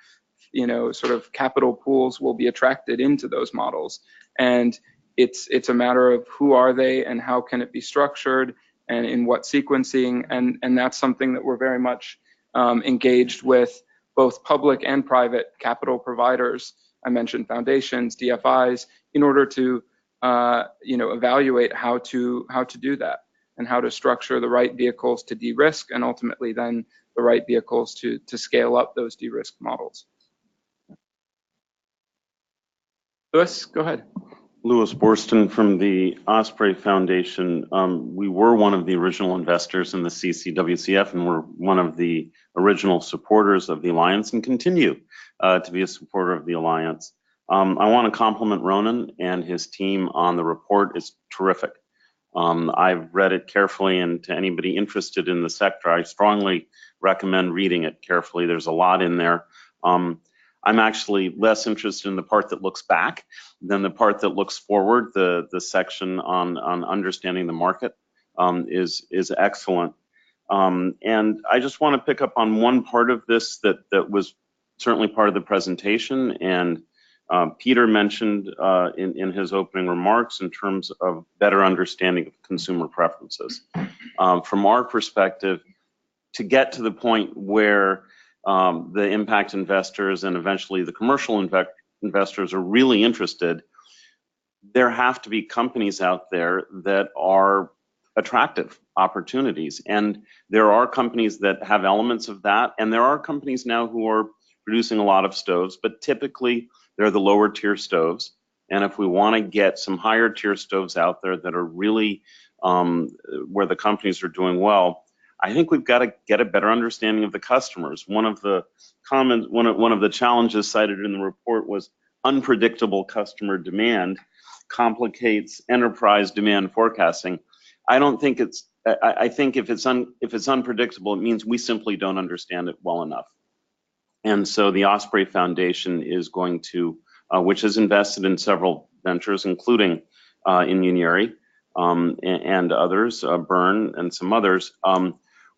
sort of capital pools will be attracted into those models. And it's a matter of who are they and how can it be structured and in what sequencing. And that's something that we're very much engaged with both public and private capital providers. I mentioned foundations, DFIs, in order to evaluate how to do that, and how to structure the right vehicles to de-risk, and ultimately then the right vehicles to scale up those de-risk models. Lewis, go ahead. Lewis Borston from the Osprey Foundation. We were one of the original investors in the CCWCF, and we're one of the original supporters of the Alliance and continue to be a supporter of the Alliance. I want to compliment Ronan and his team on the report. It's terrific. I've read it carefully, and to anybody interested in the sector, I strongly recommend reading it carefully. There's a lot in there. I'm actually less interested in the part that looks back than the part that looks forward. The section on understanding the market is excellent. And I just want to pick up on one part of this that was certainly part of the presentation, and Peter mentioned in his opening remarks in terms of better understanding of consumer preferences. From our perspective, to get to the point where the impact investors and eventually the commercial investors are really interested, there have to be companies out there that are attractive opportunities. And there are companies that have elements of that, and there are companies now who are producing a lot of stoves, but typically they're the lower tier stoves. And if we want to get some higher tier stoves out there that are really where the companies are doing well, I think we've got to get a better understanding of the customers. One of the challenges cited in the report was unpredictable customer demand complicates enterprise demand forecasting. I think if it's unpredictable, it means we simply don't understand it well enough. And so the Osprey Foundation is going to, which has invested in several ventures, including in Uniri and others, Burn and some others.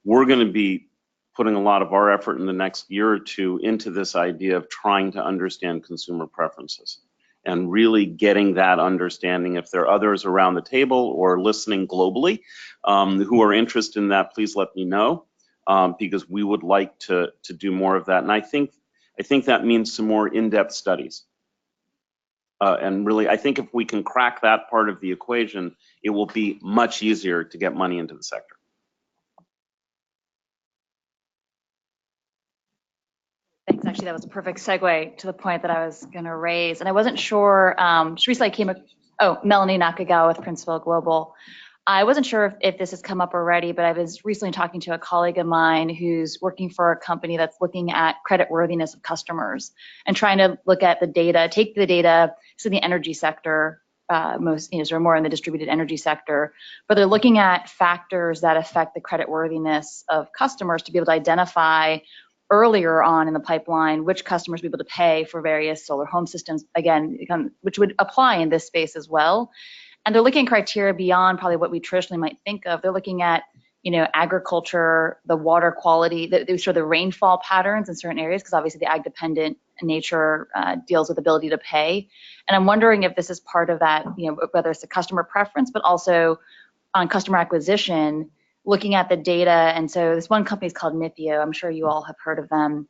We're going to be putting a lot of our effort in the next year or two into this idea of trying to understand consumer preferences and really getting that understanding. If there are others around the table or listening globally who are interested in that, please let me know, because we would like to do more of that. And I think that means some more in-depth studies. And really, I think if we can crack that part of the equation, it will be much easier to get money into the sector. Thanks. Actually, that was a perfect segue to the point that I was going to raise. And I wasn't sure, just recently Melanie Nakagawa with Principal Global. I wasn't sure if this has come up already, but I was recently talking to a colleague of mine who's working for a company that's looking at creditworthiness of customers and trying to look at the data, take the data, so the energy sector, sort of more in the distributed energy sector, but they're looking at factors that affect the creditworthiness of customers to be able to identify earlier on in the pipeline which customers be able to pay for various solar home systems, again, which would apply in this space as well. And they're looking at criteria beyond probably what we traditionally might think of. They're looking at agriculture, the water quality, the sort of the rainfall patterns in certain areas, because obviously the ag dependent nature deals with ability to pay. And I'm wondering if this is part of that, whether it's the customer preference, but also on customer acquisition, looking at the data. And so this one company is called Nithio. I'm sure you all have heard of them.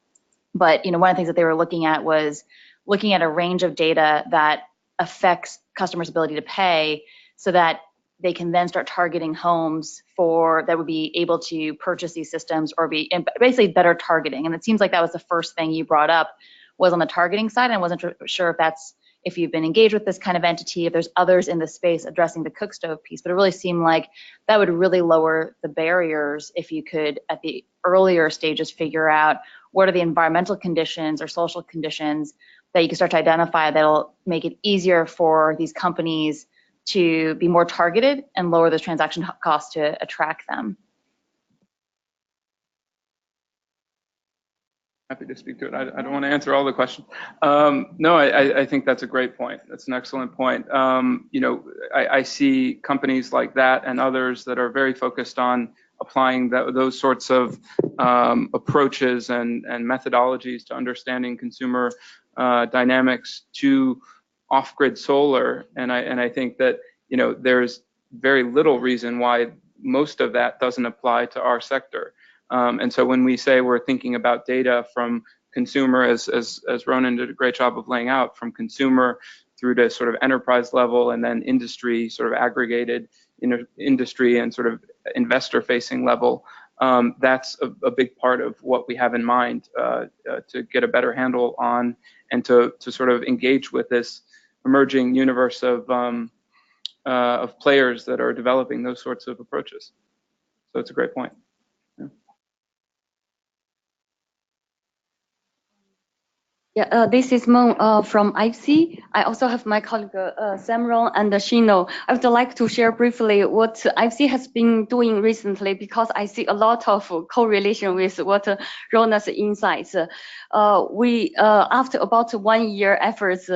But one of the things that they were looking at was looking at a range of data that affects customers' ability to pay, so that they can then start targeting homes that would be able to purchase these systems, or be basically better targeting. And it seems like that was the first thing you brought up, was on the targeting side. And I wasn't sure if you've been engaged with this kind of entity, if there's others in the space addressing the cook stove piece, but it really seemed like that would really lower the barriers if you could, at the earlier stages, figure out what are the environmental conditions or social conditions that you can start to identify that'll make it easier for these companies to be more targeted and lower those transaction costs to attract them. Happy to speak to it. I don't want to answer all the questions. No, I think that's a great point. That's an excellent point. I see companies like that and others that are very focused on applying those sorts of approaches and methodologies to understanding consumer dynamics to off-grid solar. And I think that there's very little reason why most of that doesn't apply to our sector. And so when we say we're thinking about data from consumer, as Ronan did a great job of laying out, from consumer through to sort of enterprise level, and then industry, sort of aggregated industry and sort of investor facing level, that's a big part of what we have in mind to get a better handle on, and to sort of engage with this emerging universe of players that are developing those sorts of approaches. So it's a great point. Yeah, this is Meng from IFC. I also have my colleague Samron and Shino. I would like to share briefly what IFC has been doing recently, because I see a lot of correlation with what Rona's insights. We after about 1 year efforts,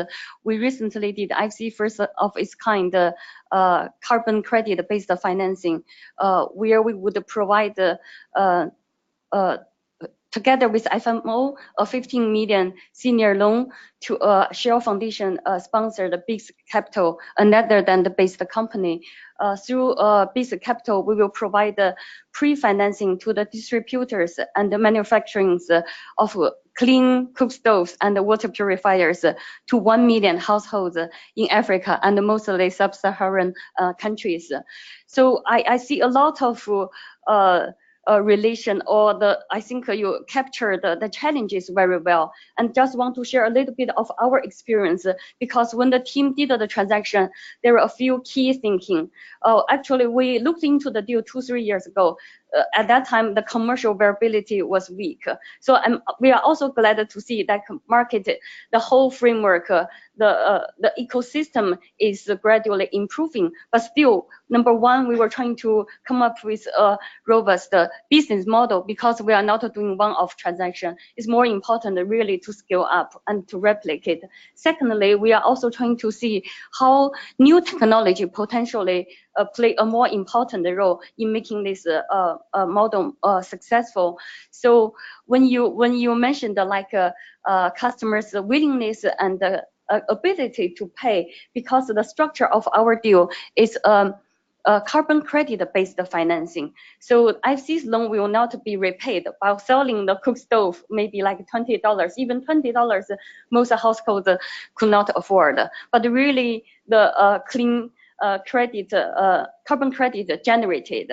we recently did IFC first of its kind carbon credit based financing, where we would provide together with FMO, a 15 million senior loan to a Shell Foundation sponsored Base Capital, another than the based company. Through Base Capital, we will provide pre-financing to the distributors and the manufacturing of clean cook stoves and water purifiers to 1 million households in Africa and mostly sub-Saharan countries. So I see a lot of relation, or I think you captured the challenges very well, and just want to share a little bit of our experience, because when the team did the transaction, there were a few key thinking. Actually, we looked into the deal 2-3 years ago. At that time, the commercial viability was weak. So we are also glad to see that market, the whole framework, the ecosystem is gradually improving. But still, number one, we were trying to come up with a robust business model, because we are not doing one-off transaction. It's more important really to scale up and to replicate. Secondly, we are also trying to see how new technology potentially play a more important role in making this model successful. So when you mentioned like customers' willingness and ability to pay, because the structure of our deal is carbon credit based financing. So IFC's loan will not be repaid by selling the cook stove, maybe like $20, even $20 most households could not afford. But really the clean credit, carbon credit generated.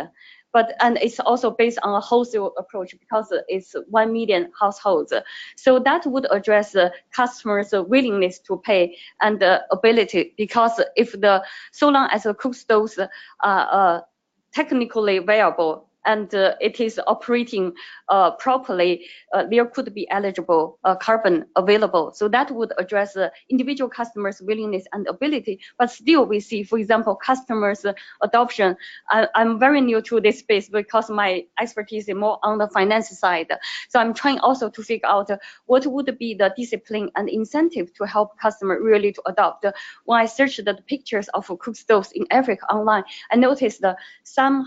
And it's also based on a wholesale approach, because it's 1 million households. So that would address customers' willingness to pay and ability, because if so long as the cook stoves are technically viable and it is operating properly, there could be eligible carbon available. So that would address individual customers' willingness and ability. But still, we see, for example, customers' adoption. I'm very new to this space because my expertise is more on the finance side. So I'm trying also to figure out what would be the discipline and incentive to help customer really to adopt. When I searched the pictures of cook stoves in Africa online, I noticed some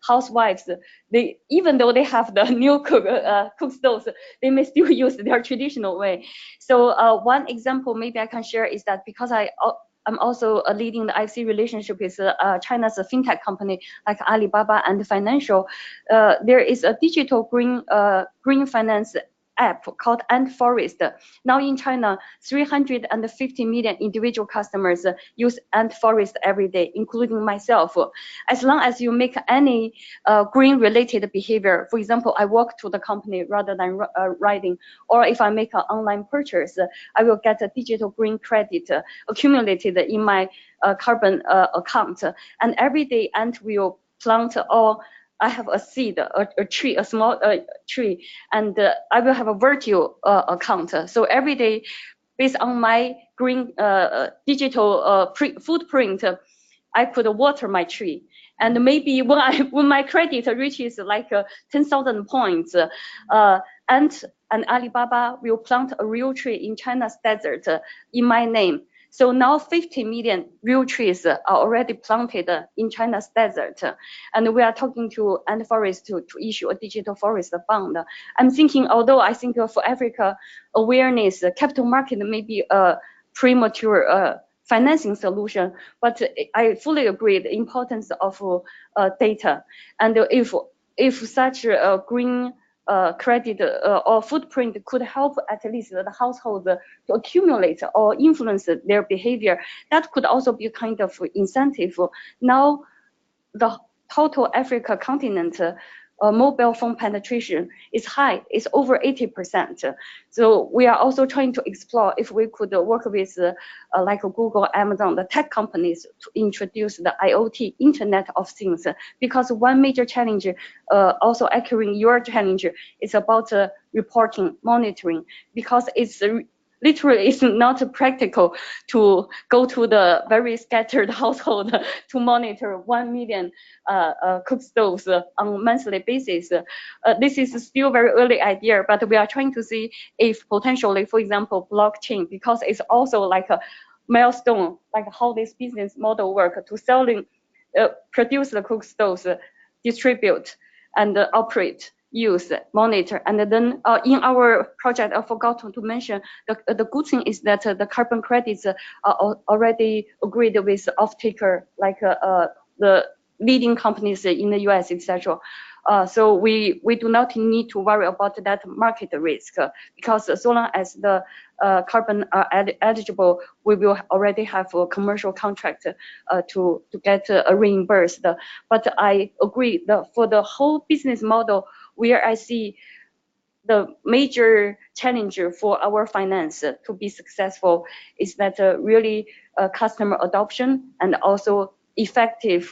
housewives, they, even though they have the new cook stoves, they may still use their traditional way. So one example maybe I can share is that because I'm also leading the IFC relationship with China's fintech company like Alibaba and Financial. There is a digital green finance app called Ant Forest. Now in China, 350 million individual customers use Ant Forest every day, including myself. As long as you make any green related behavior, for example, I walk to the company rather than riding, or if I make an online purchase, I will get a digital green credit accumulated in my carbon account. And every day Ant will plant all, I have a seed, a tree, a small tree, and I will have a virtual account. So every day, based on my green digital footprint, I could water my tree. And maybe when my credit reaches like 10,000 points, and Alibaba will plant a real tree in China's desert in my name. So now 50 million real trees are already planted in China's desert. And we are talking to Ant Forest to issue a digital forest bond. I'm thinking, although I think for Africa, awareness, capital market may be a premature financing solution, but I fully agree the importance of data. And if such a green credit or footprint could help at least the household to accumulate or influence their behavior, that could also be a kind of incentive. Now, the total Africa continent mobile phone penetration is high, it's over 80%. So we are also trying to explore if we could work with like Google, Amazon, the tech companies to introduce the IoT, Internet of Things, because one major challenge, also echoing your challenge, is about reporting, monitoring, because it's literally it's not practical to go to the very scattered household to monitor 1 million cook stoves on a monthly basis. This is still very early idea, but we are trying to see if potentially, for example, blockchain, because it's also like a milestone, like how this business model work to selling, produce the cook stoves, distribute and operate, use, monitor. And then in our project, I forgot to mention, the good thing is that the carbon credits are already agreed with off-taker, like the leading companies in the US, etc. So we do not need to worry about that market risk, because so long as the carbon are eligible, we will already have a commercial contract to get reimbursed. But I agree that for the whole business model, where I see the major challenge for our finance to be successful is that really customer adoption and also effective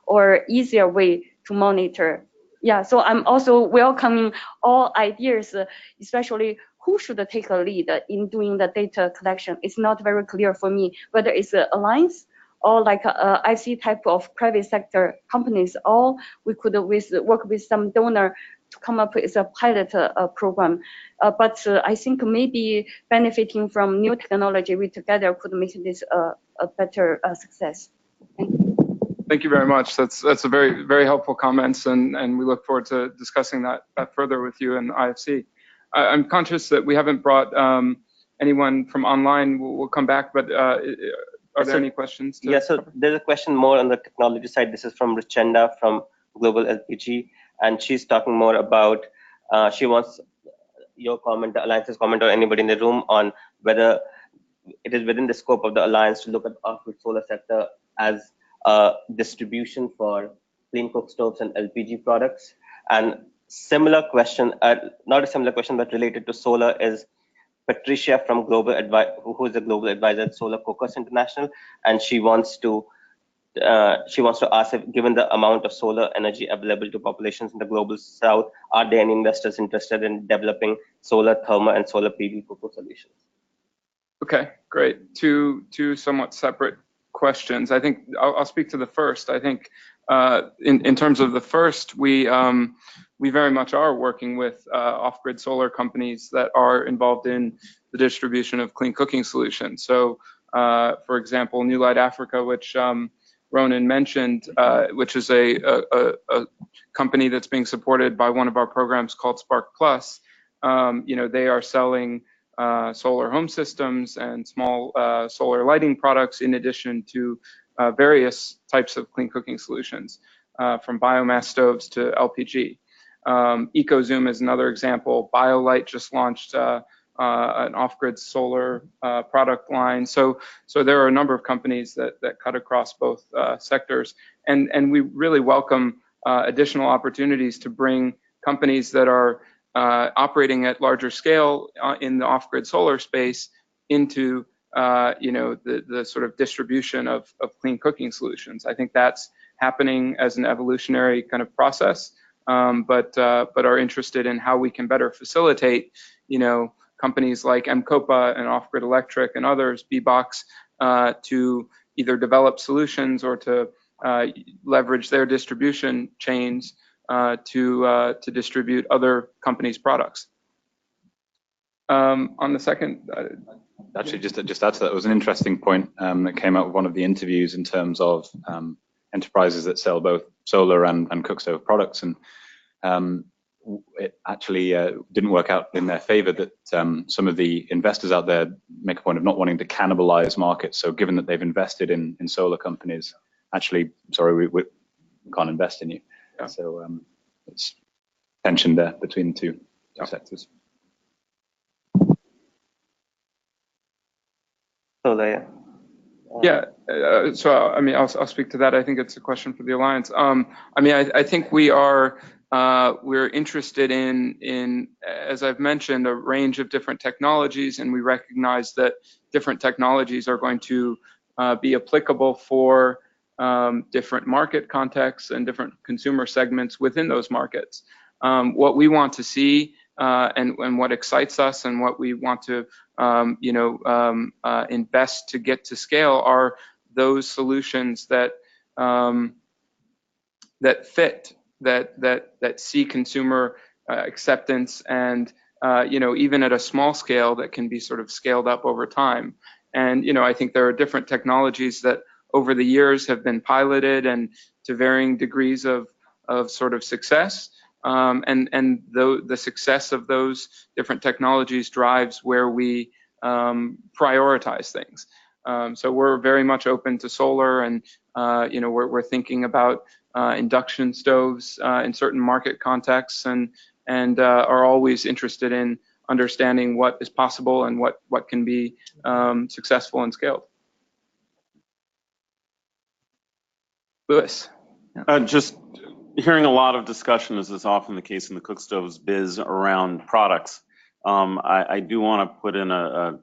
or easier way to monitor. Yeah, so I'm also welcoming all ideas, especially who should take a lead in doing the data collection. It's not very clear for me whether it's an alliance or like a IC type of private sector companies, or we could work with some donor to come up with a pilot program. But I think maybe benefiting from new technology, we together could make this a better success. Thank you very much. That's a very, very helpful comments, and we look forward to discussing that further with you in IFC. I'm conscious that we haven't brought anyone from online. We'll come back, but are there any questions? Yes, so there's a question more on the technology side. This is from Richenda from Global LPG, and she's talking more about, she wants your comment, the Alliance's comment, or anybody in the room on whether it is within the scope of the Alliance to look at off-grid solar sector as a distribution for clean cook stoves and LPG products. And similar question, not a similar question, but related to solar, is Patricia from Global who is a global advisor at Solar Caucus International, and she wants to ask if, given the amount of solar energy available to populations in the global south, are there any investors interested in developing solar thermal and solar PV cocoa solutions? Okay, great. Two somewhat separate questions. I think I'll speak to the first. I think in terms of the first, we very much are working with off-grid solar companies that are involved in the distribution of clean cooking solutions. So, for example, New Light Africa, which Ronan mentioned, which is a company that's being supported by one of our programs called Spark Plus. They are selling solar home systems and small solar lighting products in addition to various types of clean cooking solutions, from biomass stoves to LPG. EcoZoom is another example. BioLite just launched an off-grid solar product line. So there are a number of companies that cut across both sectors, and we really welcome additional opportunities to bring companies that are operating at larger scale in the off-grid solar space into the sort of distribution of clean cooking solutions. I think that's happening as an evolutionary kind of process, but are interested in how we can better facilitate, companies like MCOPA and Off Grid Electric and others, BBox, to either develop solutions or to leverage their distribution chains to distribute other companies' products. On the second, actually, just add to that, it was an interesting point that came out of one of the interviews in terms of enterprises that sell both solar and cookstove products, and it actually didn't work out in their favor that some of the investors out there make a point of not wanting to cannibalize markets. So given that they've invested in solar companies, actually, sorry, we can't invest in you. Yeah. So it's tension there between the two sectors. Yeah, so I mean, I'll speak to that. I think it's a question for the Alliance. I think we're interested in, as I've mentioned, a range of different technologies, and we recognize that different technologies are going to be applicable for different market contexts and different consumer segments within those markets. What we want to see and what excites us and what we want to invest to get to scale are those solutions that fit, that see consumer acceptance, and even at a small scale that can be sort of scaled up over time. And I think there are different technologies that over the years have been piloted and to varying degrees of sort of success. And the success of those different technologies drives where we prioritize things. So we're very much open to solar, and we're thinking about induction stoves in certain market contexts, and are always interested in understanding what is possible and what can be successful and scaled. Louis. Just hearing a lot of discussion, as is often the case in the Cookstoves biz, around products. I do want to put in a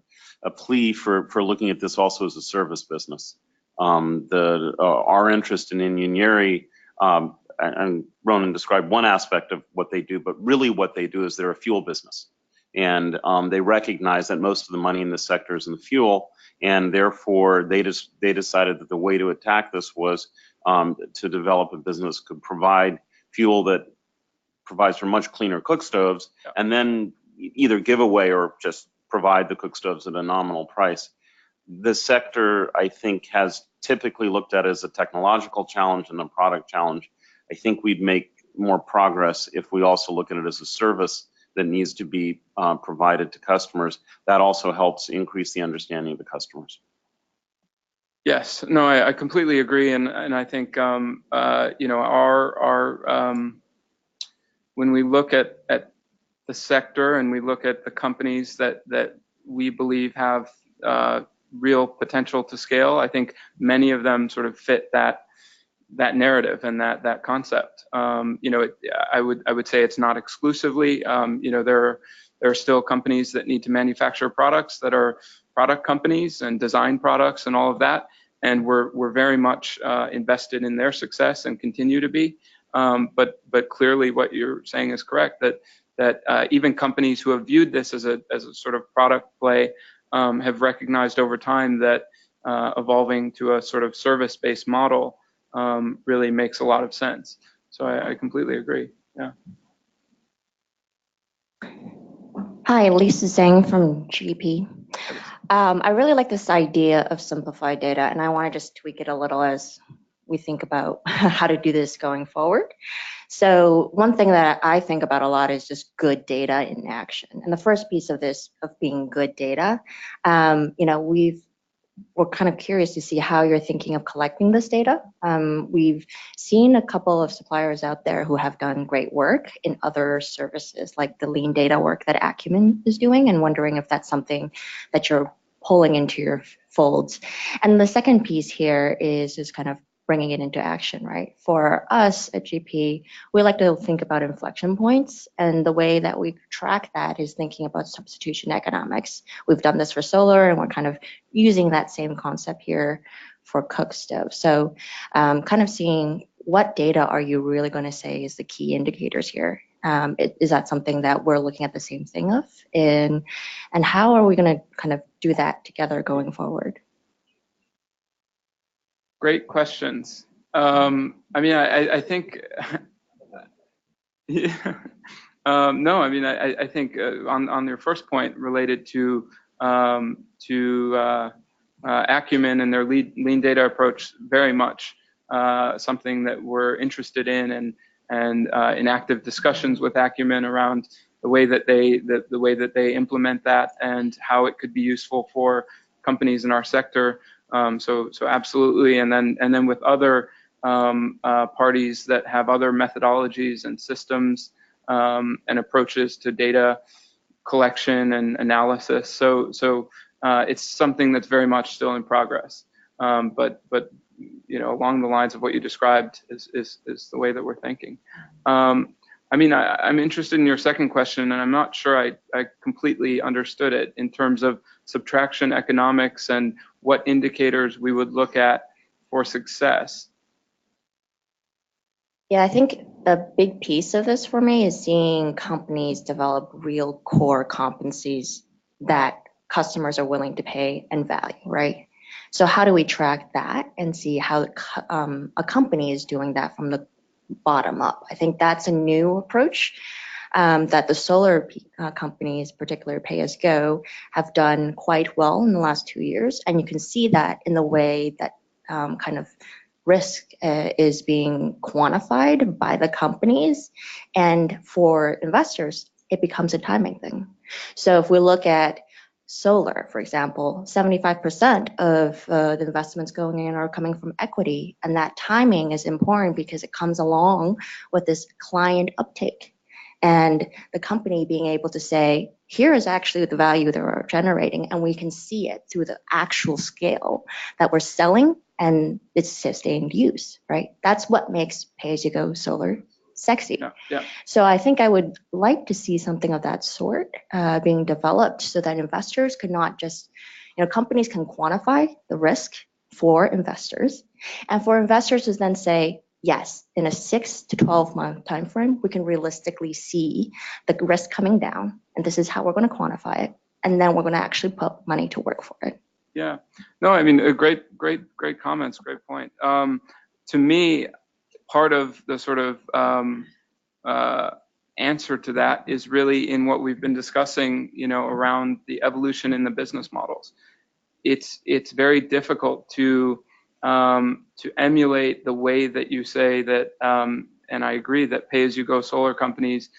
plea for looking at this also as a service business. Our interest in Inyeri, and Ronan described one aspect of what they do, but really what they do is they're a fuel business. And they recognize that most of the money in this sector is in the fuel, and therefore they decided that the way to attack this was to develop a business could provide fuel that provides for much cleaner cookstoves, and then either give away or just provide the cookstoves at a nominal price. The sector, I think, has typically looked at it as a technological challenge and a product challenge. I think we'd make more progress if we also look at it as a service that needs to be provided to customers. That also helps increase the understanding of the customers. Yes, no, I completely agree, and I think when we look at the sector and we look at the companies that we believe have real potential to scale, I think many of them sort of fit that narrative and that concept. I would say it's not exclusively. There are still companies that need to manufacture products that are product companies and design products and all of that, and we're very much invested in their success and continue to be. But clearly, what you're saying is correct, that even companies who have viewed this as a sort of product play have recognized over time that evolving to a sort of service-based model really makes a lot of sense. So I completely agree. Yeah. Hi, Lisa Zhang from GP. I really like this idea of simplified data, and I want to just tweak it a little as we think about how to do this going forward. So one thing that I think about a lot is just good data in action. And the first piece of this, of being good data, we're kind of curious to see how you're thinking of collecting this data. We've seen a couple of suppliers out there who have done great work in other services, like the lean data work that Acumen is doing, and wondering if that's something that you're pulling into your folds. And the second piece here is kind of bringing it into action, right? For us at GP, we like to think about inflection points, and the way that we track that is thinking about substitution economics. We've done this for solar, and we're kind of using that same concept here for Cookstoves. So kind of seeing what data are you really going to say is the key indicators here. Is that something that we're looking at the same thing of? And how are we going to kind of do that together going forward? Great questions. I mean, I think, yeah. No, I mean, I think on your first point related to Acumen and their lean data approach, very much something that we're interested in, and in active discussions with Acumen around the way that they implement that and how it could be useful for companies in our sector. So absolutely, and then with other parties that have other methodologies and systems and approaches to data collection and analysis. So it's something that's very much still in progress. But along the lines of what you described is the way that we're thinking. I mean, I'm interested in your second question, and I'm not sure I completely understood it in terms of subtraction economics and what indicators we would look at for success. Yeah, I think a big piece of this for me is seeing companies develop real core competencies that customers are willing to pay and value, right? So how do we track that and see how a company is doing that from the bottom up? I think that's a new approach that the solar companies, particularly pay-as-go, have done quite well in the last 2 years. And you can see that in the way that kind of risk is being quantified by the companies. And for investors, it becomes a timing thing. So if we look at solar, for example, 75% of the investments going in are coming from equity. And that timing is important because it comes along with this client uptake. And the company being able to say, here is actually the value that we're generating, and we can see it through the actual scale that we're selling, and it's sustained use, right? That's what makes pay-as-you-go solar sexy. Yeah. So I think I would like to see something of that sort being developed so that investors could not just, companies can quantify the risk for investors, and for investors to then say, yes, in a 6 to 12 month time frame, we can realistically see the risk coming down, and this is how we're going to quantify it, and then we're going to actually put money to work for it. Yeah. No, I mean, great comments, great point. To me, part of the sort of answer to that is really in what we've been discussing, around the evolution in the business models. It's very difficult to emulate the way that you say that, and I agree that pay-as-you-go solar companies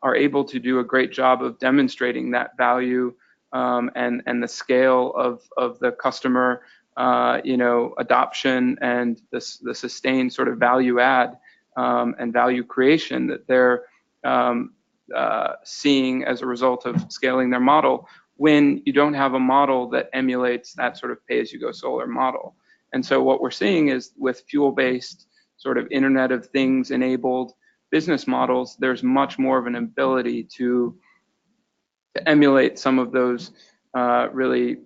are able to do a great job of demonstrating that value and the scale of the customer, adoption and the sustained sort of value add and value creation that they're seeing as a result of scaling their model, when you don't have a model that emulates that sort of pay-as-you-go solar model. And so what we're seeing is with fuel-based sort of Internet of Things enabled business models, there's much more of an ability to emulate some of those really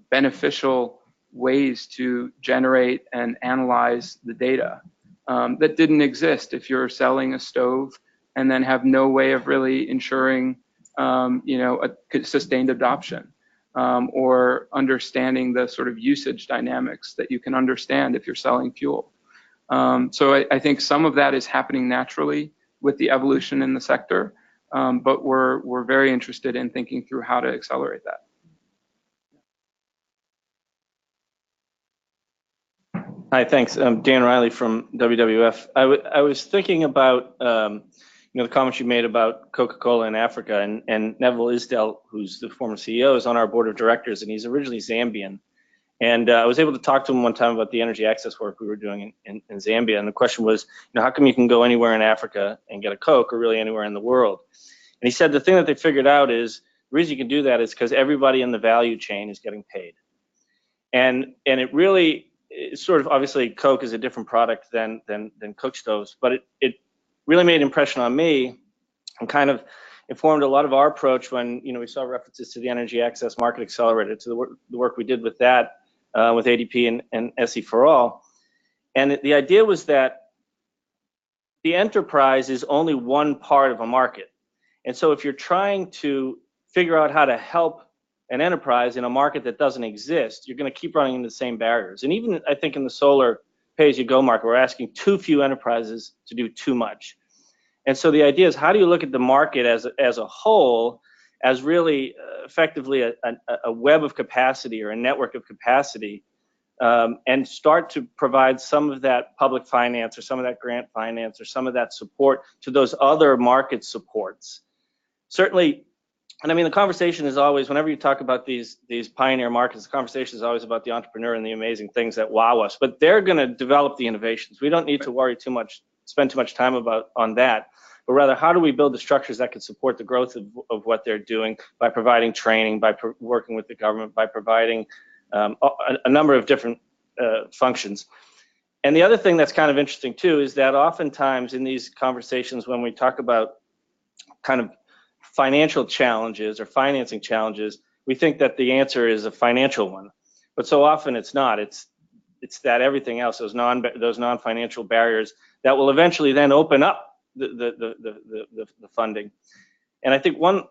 beneficial ways to generate and analyze the data that didn't exist if you're selling a stove and then have no way of really ensuring a sustained adoption. Or understanding the sort of usage dynamics that you can understand if you're selling fuel. So I think some of that is happening naturally with the evolution in the sector, but we're very interested in thinking through how to accelerate that. Hi, thanks. Dan Riley from WWF. I was thinking about the comments you made about Coca-Cola in Africa, and Neville Isdell, who's the former CEO, is on our board of directors, and he's originally Zambian. And I was able to talk to him one time about the energy access work we were doing in Zambia, and the question was, how come you can go anywhere in Africa and get a Coke, or really anywhere in the world? And he said the thing that they figured out is the reason you can do that is because everybody in the value chain is getting paid. And it really, it's sort of, obviously Coke is a different product than Cookstoves, but it really made an impression on me and kind of informed a lot of our approach when we saw references to the Energy Access Market Accelerator, to the work we did with that, with ADP and SE for All. And the idea was that the enterprise is only one part of a market. And so if you're trying to figure out how to help an enterprise in a market that doesn't exist, you're going to keep running into the same barriers. And even I think in the solar pay-as-you-go market, we're asking too few enterprises to do too much. And so the idea is, how do you look at the market as a whole, as really effectively a web of capacity or a network of capacity, and start to provide some of that public finance or some of that grant finance or some of that support to those other market supports. Certainly, and I mean, the conversation is always, whenever you talk about these pioneer markets, the conversation is always about the entrepreneur and the amazing things that wow us, but they're going to develop the innovations. We don't need to worry too much, spend too much time on that, but rather, how do we build the structures that can support the growth of what they're doing by providing training, by working with the government, by providing a number of different functions. And the other thing that's kind of interesting too is that oftentimes in these conversations, when we talk about kind of financial challenges or financing challenges, we think that the answer is a financial one, but so often it's not. It's that everything else, those non-financial barriers that will eventually then open up the funding. And I think one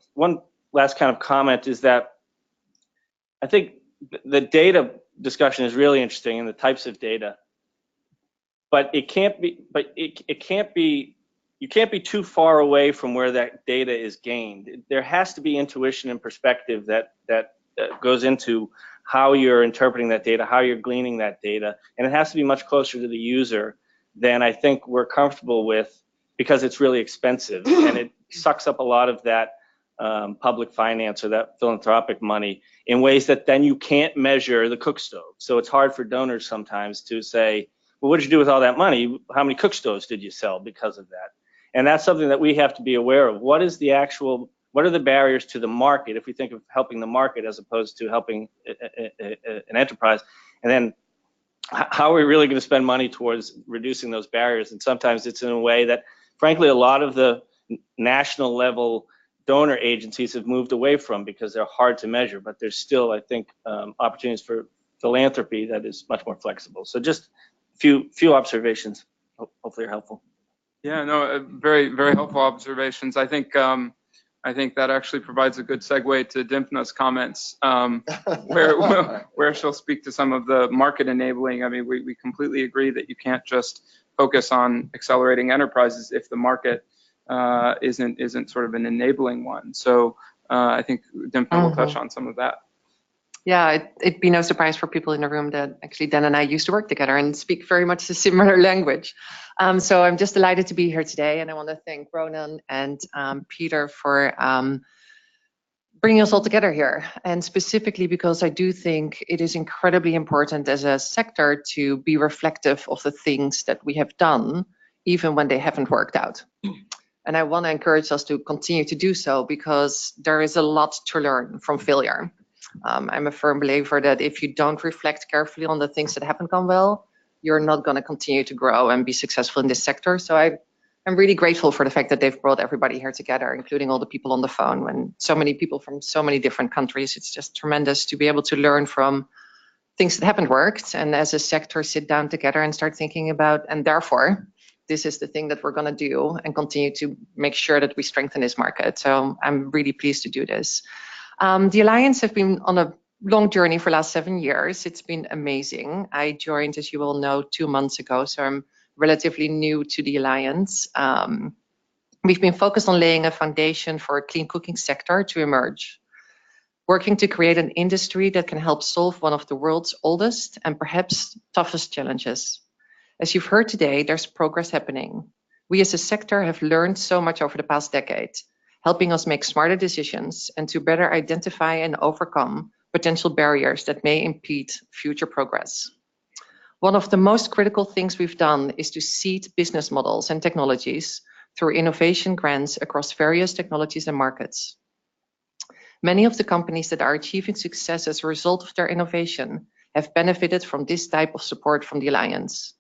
last kind of comment is that I think the data discussion is really interesting, and the types of data, but you can't be too far away from where that data is gained. There has to be intuition and perspective that goes into how you're interpreting that data, how you're gleaning that data, and it has to be much closer to the user than I think we're comfortable with, because it's really expensive and it sucks up a lot of that public finance or that philanthropic money in ways that then you can't measure the Cookstove. So it's hard for donors sometimes to say, well, what did you do with all that money? How many Cookstoves did you sell because of that? And that's something that we have to be aware of. What are the barriers to the market if we think of helping the market as opposed to helping an enterprise? And then how are we really going to spend money towards reducing those barriers? And sometimes it's in a way that, frankly, a lot of the national level donor agencies have moved away from because they're hard to measure, but there's still, I think, opportunities for philanthropy that is much more flexible. So just a few observations, hopefully are helpful. Yeah, no, very, very helpful observations. I think that actually provides a good segue to Dimphna's comments, where she'll speak to some of the market enabling. I mean, we completely agree that you can't just focus on accelerating enterprises if the market isn't sort of an enabling one. So I think Dimphna will touch on some of that. Yeah, it'd be no surprise for people in the room that actually Dan and I used to work together and speak very much a similar language. So I'm just delighted to be here today, and I want to thank Ronan and Peter for bringing us all together here, and specifically because I do think it is incredibly important as a sector to be reflective of the things that we have done, even when they haven't worked out. And I want to encourage us to continue to do so, because there is a lot to learn from failure. I'm a firm believer that if you don't reflect carefully on the things that haven't gone well, you're not going to continue to grow and be successful in this sector. So I'm really grateful for the fact that they've brought everybody here together, including all the people on the phone, and so many people from so many different countries. It's just tremendous to be able to learn from things that haven't worked, and as a sector sit down together and start thinking about, and therefore, this is the thing that we're going to do and continue to make sure that we strengthen this market. So I'm really pleased to do this. The Alliance have been on a long journey for the last 7 years. It's been amazing. I joined, as you all know, 2 months ago, so I'm relatively new to the Alliance. We've been focused on laying a foundation for a clean cooking sector to emerge. working to create an industry that can help solve one of the world's oldest and perhaps toughest challenges. As you've heard today, there's progress happening. We as a sector have learned so much over the past decade, helping us make smarter decisions and to better identify and overcome potential barriers that may impede future progress. One of the most critical things we've done is to seed business models and technologies through innovation grants across various technologies and markets. Many of the companies that are achieving success as a result of their innovation have benefited from this type of support from the Alliance.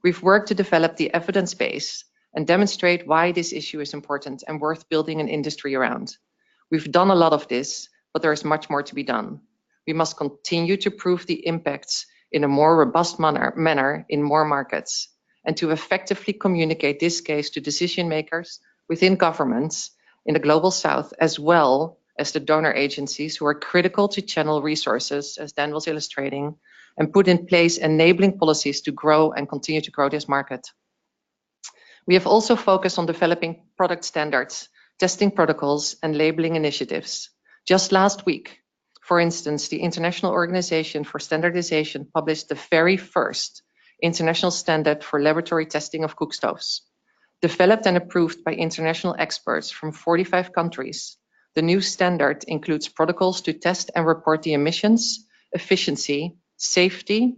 We've worked to develop the evidence base and demonstrate why this issue is important and worth building an industry around. We've done a lot of this, but there is much more to be done. We must continue to prove the impacts in a more robust manner in more markets, and to effectively communicate this case to decision makers within governments in the Global South, as well as the donor agencies who are critical to channel resources, as Dan was illustrating, and put in place enabling policies to grow and continue to grow this market. We have also focused on developing product standards, testing protocols, and labeling initiatives. Just last week, for instance, the International Organization for Standardization published the very first international standard for laboratory testing of cookstoves. Developed and approved by international experts from 45 countries, the new standard includes protocols to test and report the emissions, efficiency, safety,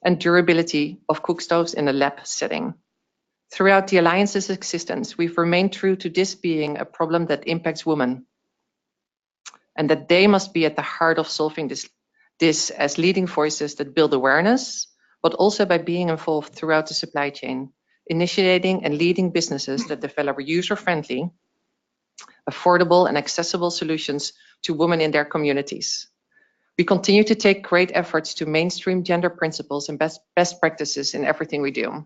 and durability of cookstoves in a lab setting. Throughout the Alliance's existence, we've remained true to this being a problem that impacts women, and that they must be at the heart of solving this as leading voices that build awareness, but also by being involved throughout the supply chain, initiating and leading businesses that develop user-friendly, affordable, and accessible solutions to women in their communities. We continue to take great efforts to mainstream gender principles and best practices in everything we do.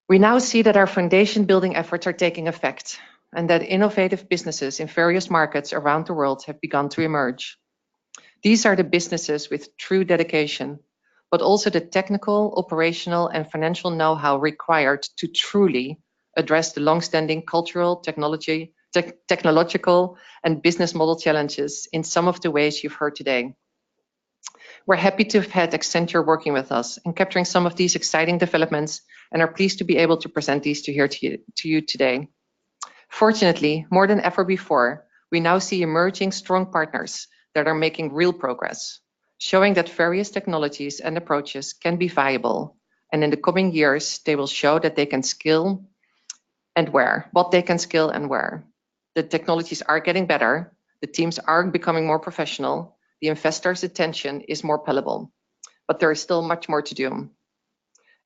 We now see that our foundation building efforts are taking effect, and that innovative businesses in various markets around the world have begun to emerge. These are the businesses with true dedication, but also the technical, operational, and financial know-how required to truly address the long-standing cultural, technological, and business model challenges in some of the ways you've heard today. We're happy to have had Accenture working with us and capturing some of these exciting developments, and are pleased to be able to present these to you today. Fortunately, more than ever before, we now see emerging strong partners that are making real progress, showing that various technologies and approaches can be viable, and in the coming years, they will show that they can scale and where, what they can scale and where. The technologies are getting better, the teams are becoming more professional, the investors' attention is more palatable, but there is still much more to do.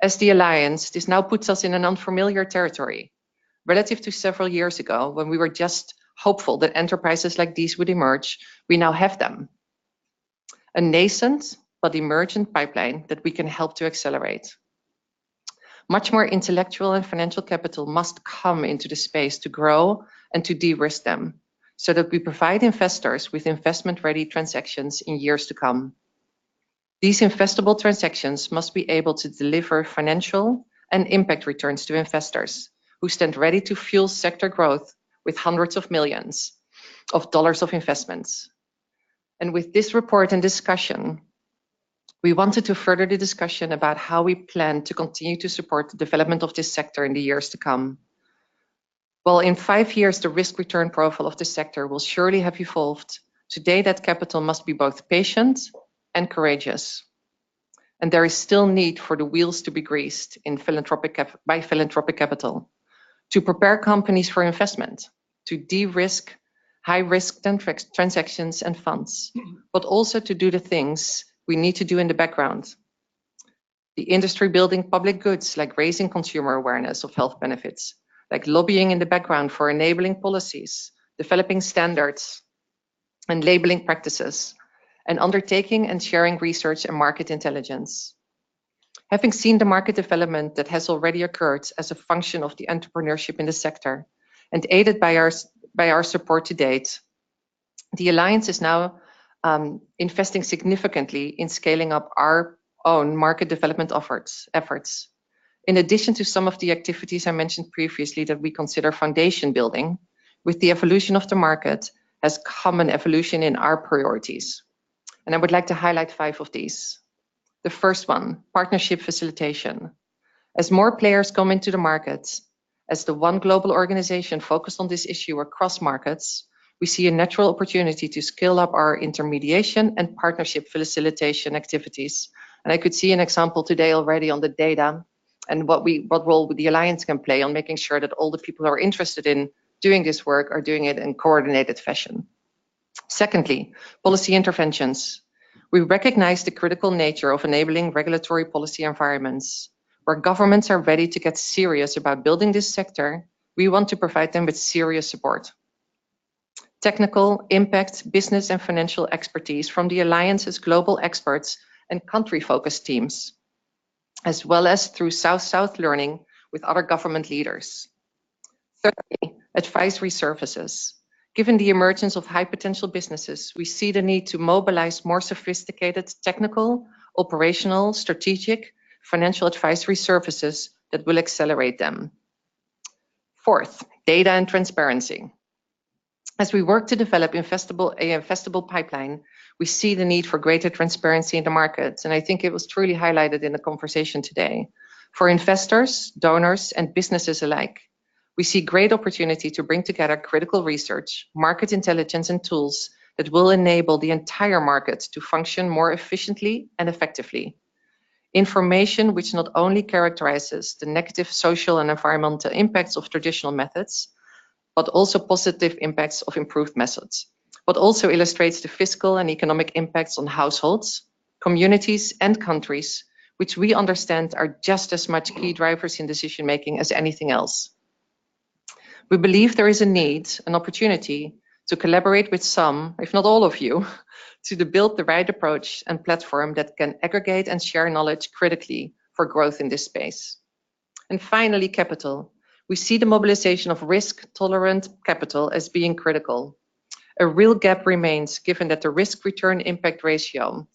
As the Alliance, this now puts us in an unfamiliar territory. Relative to several years ago, when we were just hopeful that enterprises like these would emerge, we now have them. A nascent but emergent pipeline that we can help to accelerate. Much more intellectual and financial capital must come into the space to grow and to de-risk them, so that we provide investors with investment-ready transactions in years to come. These investable transactions must be able to deliver financial and impact returns to investors who stand ready to fuel sector growth with hundreds of millions of dollars of investments. And with this report and discussion, we wanted to further the discussion about how we plan to continue to support the development of this sector in the years to come. Well, in 5 years, the risk-return profile of the sector will surely have evolved. Today, that capital must be both patient and courageous. And there is still need for the wheels to be greased by philanthropic capital, to prepare companies for investment, to de-risk high-risk transactions and funds, but also to do the things we need to do in the background. The industry building public goods, like raising consumer awareness of health benefits, like lobbying in the background for enabling policies, developing standards and labeling practices, and undertaking and sharing research and market intelligence. Having seen the market development that has already occurred as a function of the entrepreneurship in the sector, and aided by our support to date, the Alliance is now investing significantly in scaling up our own market development efforts. In addition to some of the activities I mentioned previously that we consider foundation building, with the evolution of the market has common evolution in our priorities. And I would like to highlight 5 of these. The first one, partnership facilitation. As more players come into the market, as the one global organization focused on this issue across markets, we see a natural opportunity to scale up our intermediation and partnership facilitation activities. And I could see an example today already on the data and what role the Alliance can play on making sure that all the people who are interested in doing this work are doing it in coordinated fashion. Secondly, policy interventions. We recognize the critical nature of enabling regulatory policy environments. Where governments are ready to get serious about building this sector, we want to provide them with serious support. Technical, impact, business and financial expertise from the Alliance's global experts and country-focused teams, as well as through South-South learning with other government leaders. Thirdly, advisory services. Given the emergence of high potential businesses, we see the need to mobilize more sophisticated technical, operational, strategic, financial advisory services that will accelerate them. Fourth, data and transparency. As we work to develop a investable pipeline, we see the need for greater transparency in the markets, and I think it was truly highlighted in the conversation today. For investors, donors, and businesses alike, we see great opportunity to bring together critical research, market intelligence, and tools that will enable the entire market to function more efficiently and effectively. Information which not only characterizes the negative social and environmental impacts of traditional methods, but also positive impacts of improved methods, but also illustrates the fiscal and economic impacts on households, communities, and countries, which we understand are just as much key drivers in decision-making as anything else. We believe there is a need, an opportunity, to collaborate with some, if not all of you, to build the right approach and platform that can aggregate and share knowledge critically for growth in this space. And finally, capital. We see the mobilization of risk-tolerant capital as being critical. A real gap remains given that the risk-return impact ratio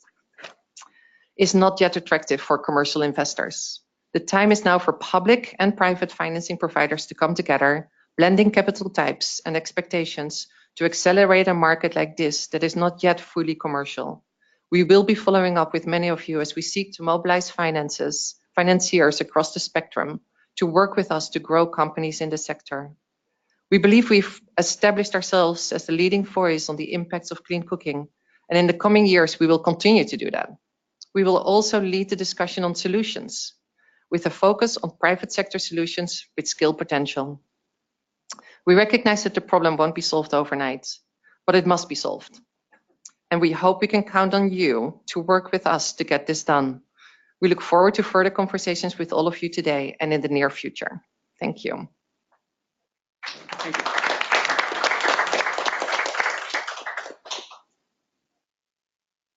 is not yet attractive for commercial investors. The time is now for public and private financing providers to come together, blending capital types and expectations to accelerate a market like this that is not yet fully commercial. We will be following up with many of you as we seek to mobilize financiers across the spectrum to work with us to grow companies in the sector. We believe we've established ourselves as the leading voice on the impacts of clean cooking, and in the coming years, we will continue to do that. We will also lead the discussion on solutions, with a focus on private sector solutions with skill potential. We recognize that the problem won't be solved overnight, but it must be solved. And we hope we can count on you to work with us to get this done. We look forward to further conversations with all of you today and in the near future. Thank you. Thank you.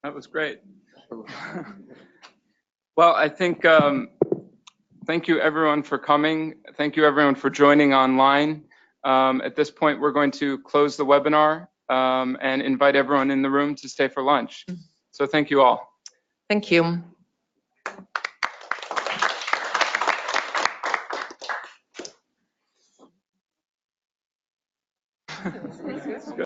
That was great. Well, I think, thank you everyone for coming. Thank you everyone for joining online. At this point, we're going to close the webinar and invite everyone in the room to stay for lunch. So thank you all. Thank you. Good.